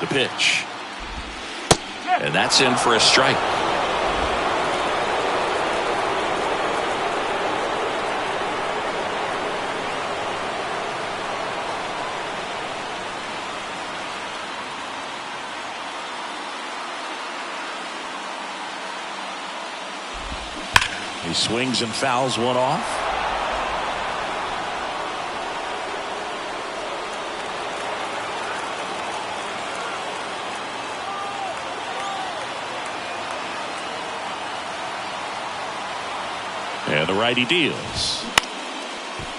The pitch. And that's in for a strike. He swings and fouls one off. And the righty deals.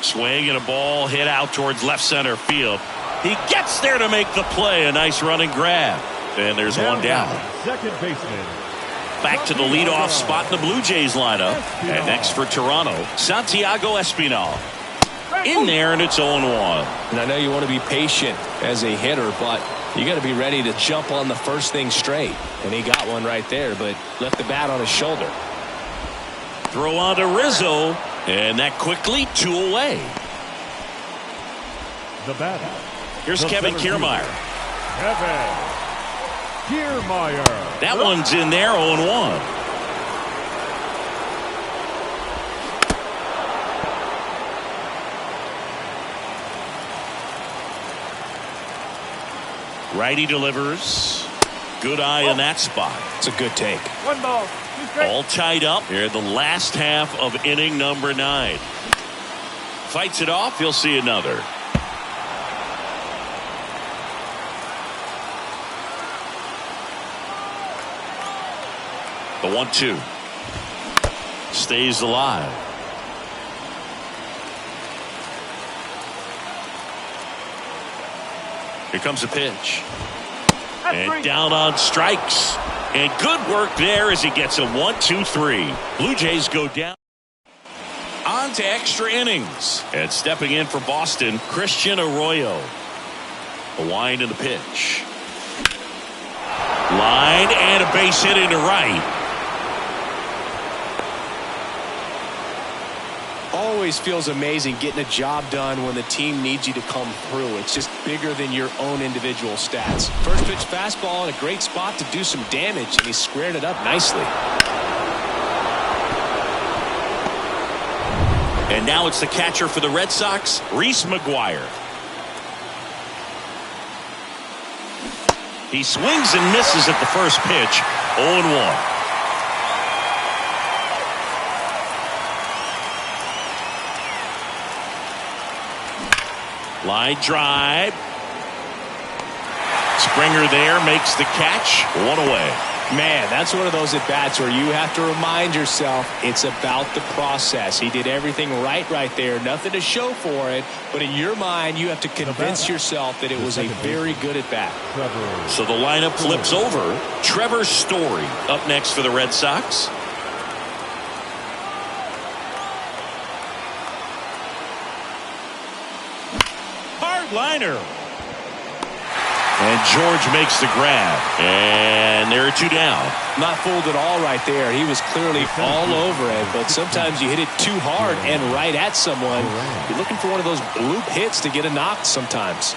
Swing and a ball hit out towards left center field. He gets there to make the play. A nice running grab. And there's one down. Second baseman. Back to the leadoff spot in the Blue Jays lineup. And next for Toronto, Santiago Espinal. In there, and it's 0-1. And I know you want to be patient as a hitter, but you got to be ready to jump on the first thing straight. And he got one right there, but left the bat on his shoulder. Throw on to Rizzo, and that quickly 2 away. The batter. Here's Kevin Kiermaier. Kevin Kiermaier. That one's in there, 0-1. Righty delivers. Good eye in that spot. It's a good take. 1 ball. All tied up here in the last half of inning number 9. Fights it off. He'll see another. The 1-2 stays alive. Here comes a pitch. And down on strikes. And good work there as he gets a 1-2-3. Blue Jays go down. On to extra innings. And stepping in for Boston, Christian Arroyo. A wind in the pitch. Line and a base hit into right. Always feels amazing getting a job done when the team needs you to come through. It's just bigger than your own individual stats. First pitch fastball in a great spot to do some damage, and he squared it up nicely. And now it's the catcher for the Red Sox, Reese McGuire. He swings and misses at the first pitch, 0-1. Line drive. Springer there makes the catch. 1 away. Man, that's one of those at-bats where you have to remind yourself it's about the process. He did everything right there. Nothing to show for it. But in your mind, you have to convince yourself that it was a very good at-bat. So the lineup flips over. Trevor Story up next for the Red Sox. Liner. And George makes the grab. And there are 2 down. Not fooled at all right there. He was clearly all over it. But sometimes you hit it too hard and right at someone. You're looking for one of those bloop hits to get a knock sometimes.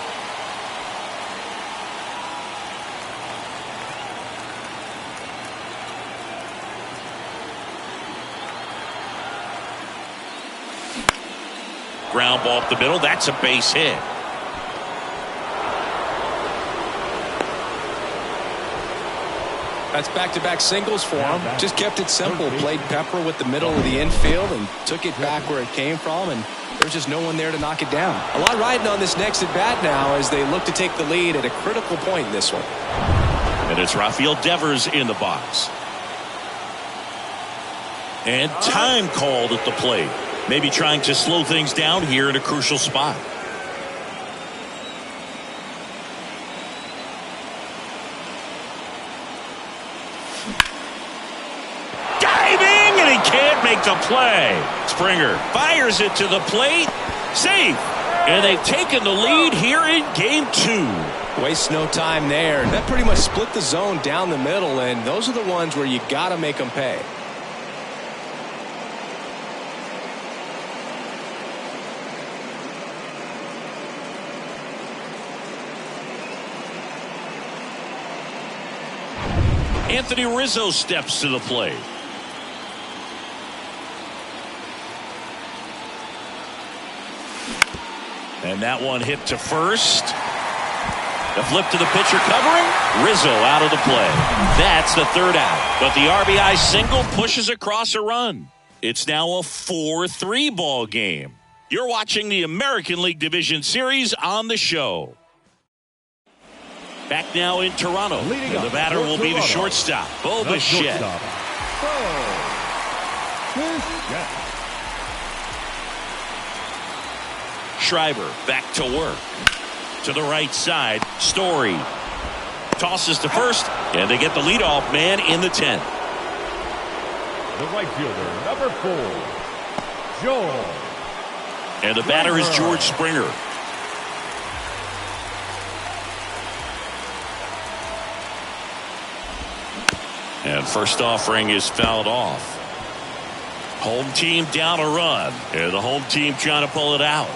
Ground ball up the middle. That's a base hit. That's back-to-back singles for him. Just kept it simple. Played pepper with the middle of the infield and took it back where it came from, and there's just no one there to knock it down. A lot riding on this next at-bat now as they look to take the lead at a critical point in this one. And it's Rafael Devers in the box. And time called at the plate. Maybe trying to slow things down here in a crucial spot. Can't make the play. Springer fires it to the plate. Safe. And they've taken the lead here in game 2. Waste no time there. That pretty much split the zone down the middle, and those are the ones where you got to make them pay. Anthony Rizzo steps to the plate. And that one hit to first. The flip to the pitcher covering. Rizzo out of the play. That's the third out. But the RBI single pushes across a run. It's now a 4-3 ball game. You're watching the American League Division Series on the show. Back now in Toronto. And the batter will be the shortstop, Bo Bichette. Schreiber back to work. To the right side, Story tosses to first, and they get the leadoff man in the 10th. The right fielder, number 4, Joe. And the batter is George Springer. And first offering is fouled off. Home team down a run, and the home team trying to pull it out.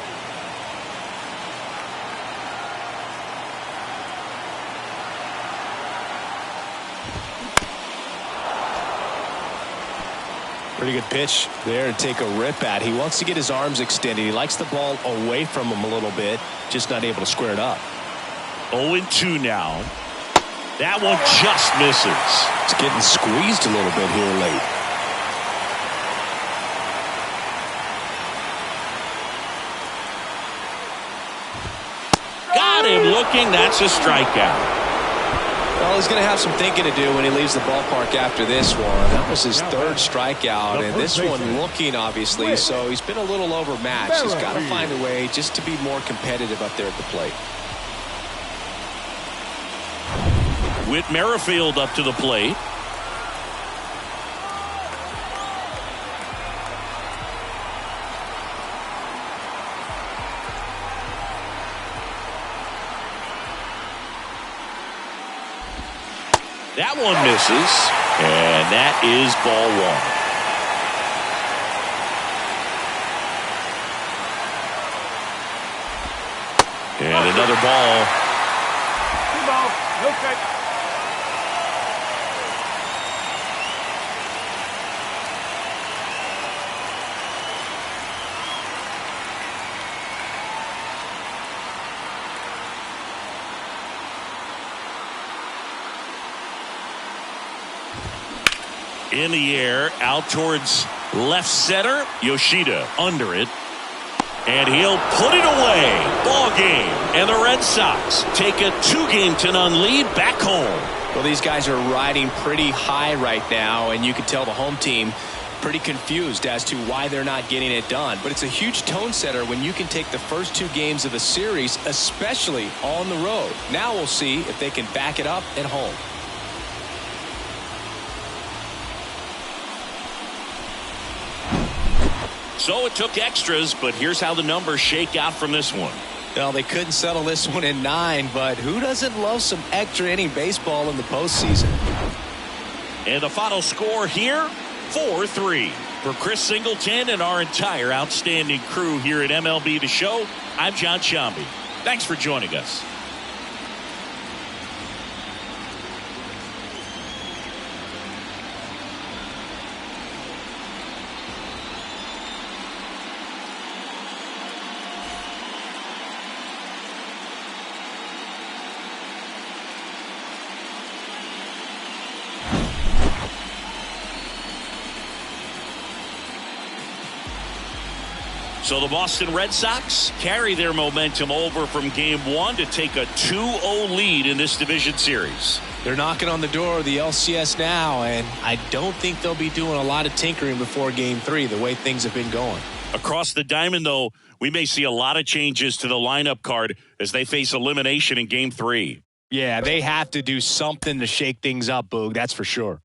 Pretty good pitch there to take a rip at. He wants to get his arms extended. He likes the ball away from him a little bit, just not able to square it up. 0-2 now. That one just misses. It's getting squeezed a little bit here late. Got him looking. That's a strikeout. Well, he's going to have some thinking to do when he leaves the ballpark after this one. That was his third strikeout, and this one looking, obviously, so he's been a little overmatched. He's got to find a way just to be more competitive up there at the plate. Whit Merrifield up to the plate. That one misses, and that is ball one. And another ball. Two balls, no strike. In the air, out towards left center. Yoshida under it. And he'll put it away. Ball game. And the Red Sox take a 2-0 lead back home. Well, these guys are riding pretty high right now, and you can tell the home team pretty confused as to why they're not getting it done. But it's a huge tone setter when you can take the first 2 games of a series, especially on the road. Now we'll see if they can back it up at home. So it took extras, but here's how the numbers shake out from this one. Well, they couldn't settle this one in 9, but who doesn't love some extra inning baseball in the postseason? And the final score here, 4-3. For Chris Singleton and our entire outstanding crew here at MLB The Show, I'm John Shambi. Thanks for joining us. So the Boston Red Sox carry their momentum over from Game 1 to take a 2-0 lead in this division series. They're knocking on the door of the LCS now, and I don't think they'll be doing a lot of tinkering before Game 3, the way things have been going. Across the diamond, though, we may see a lot of changes to the lineup card as they face elimination in Game 3. Yeah, they have to do something to shake things up, Boog, that's for sure.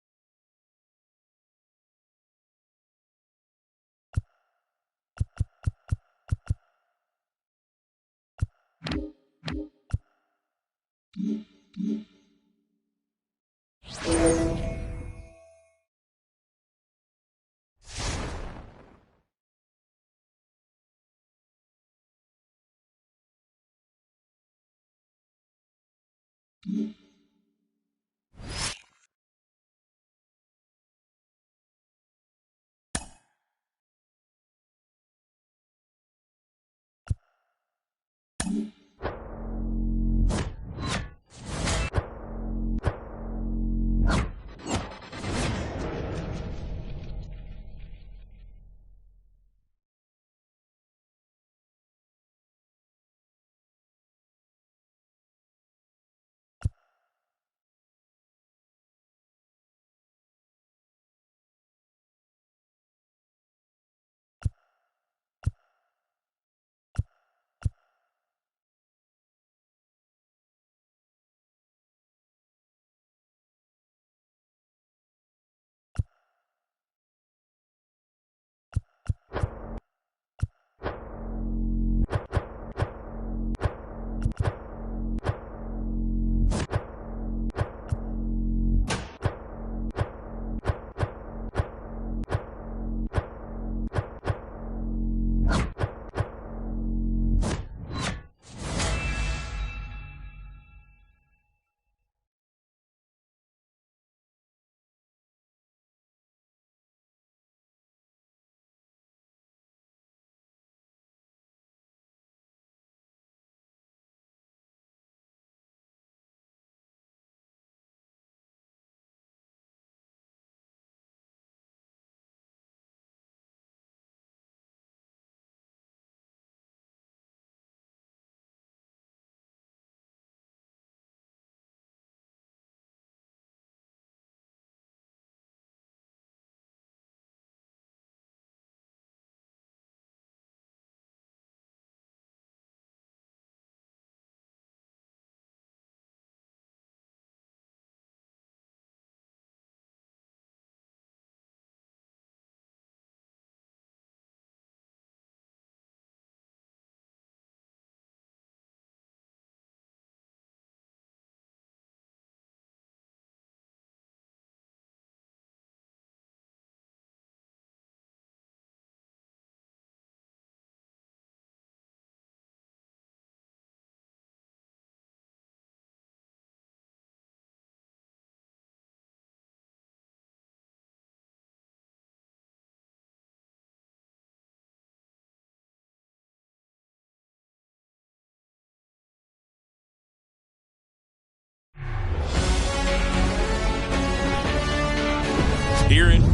Here in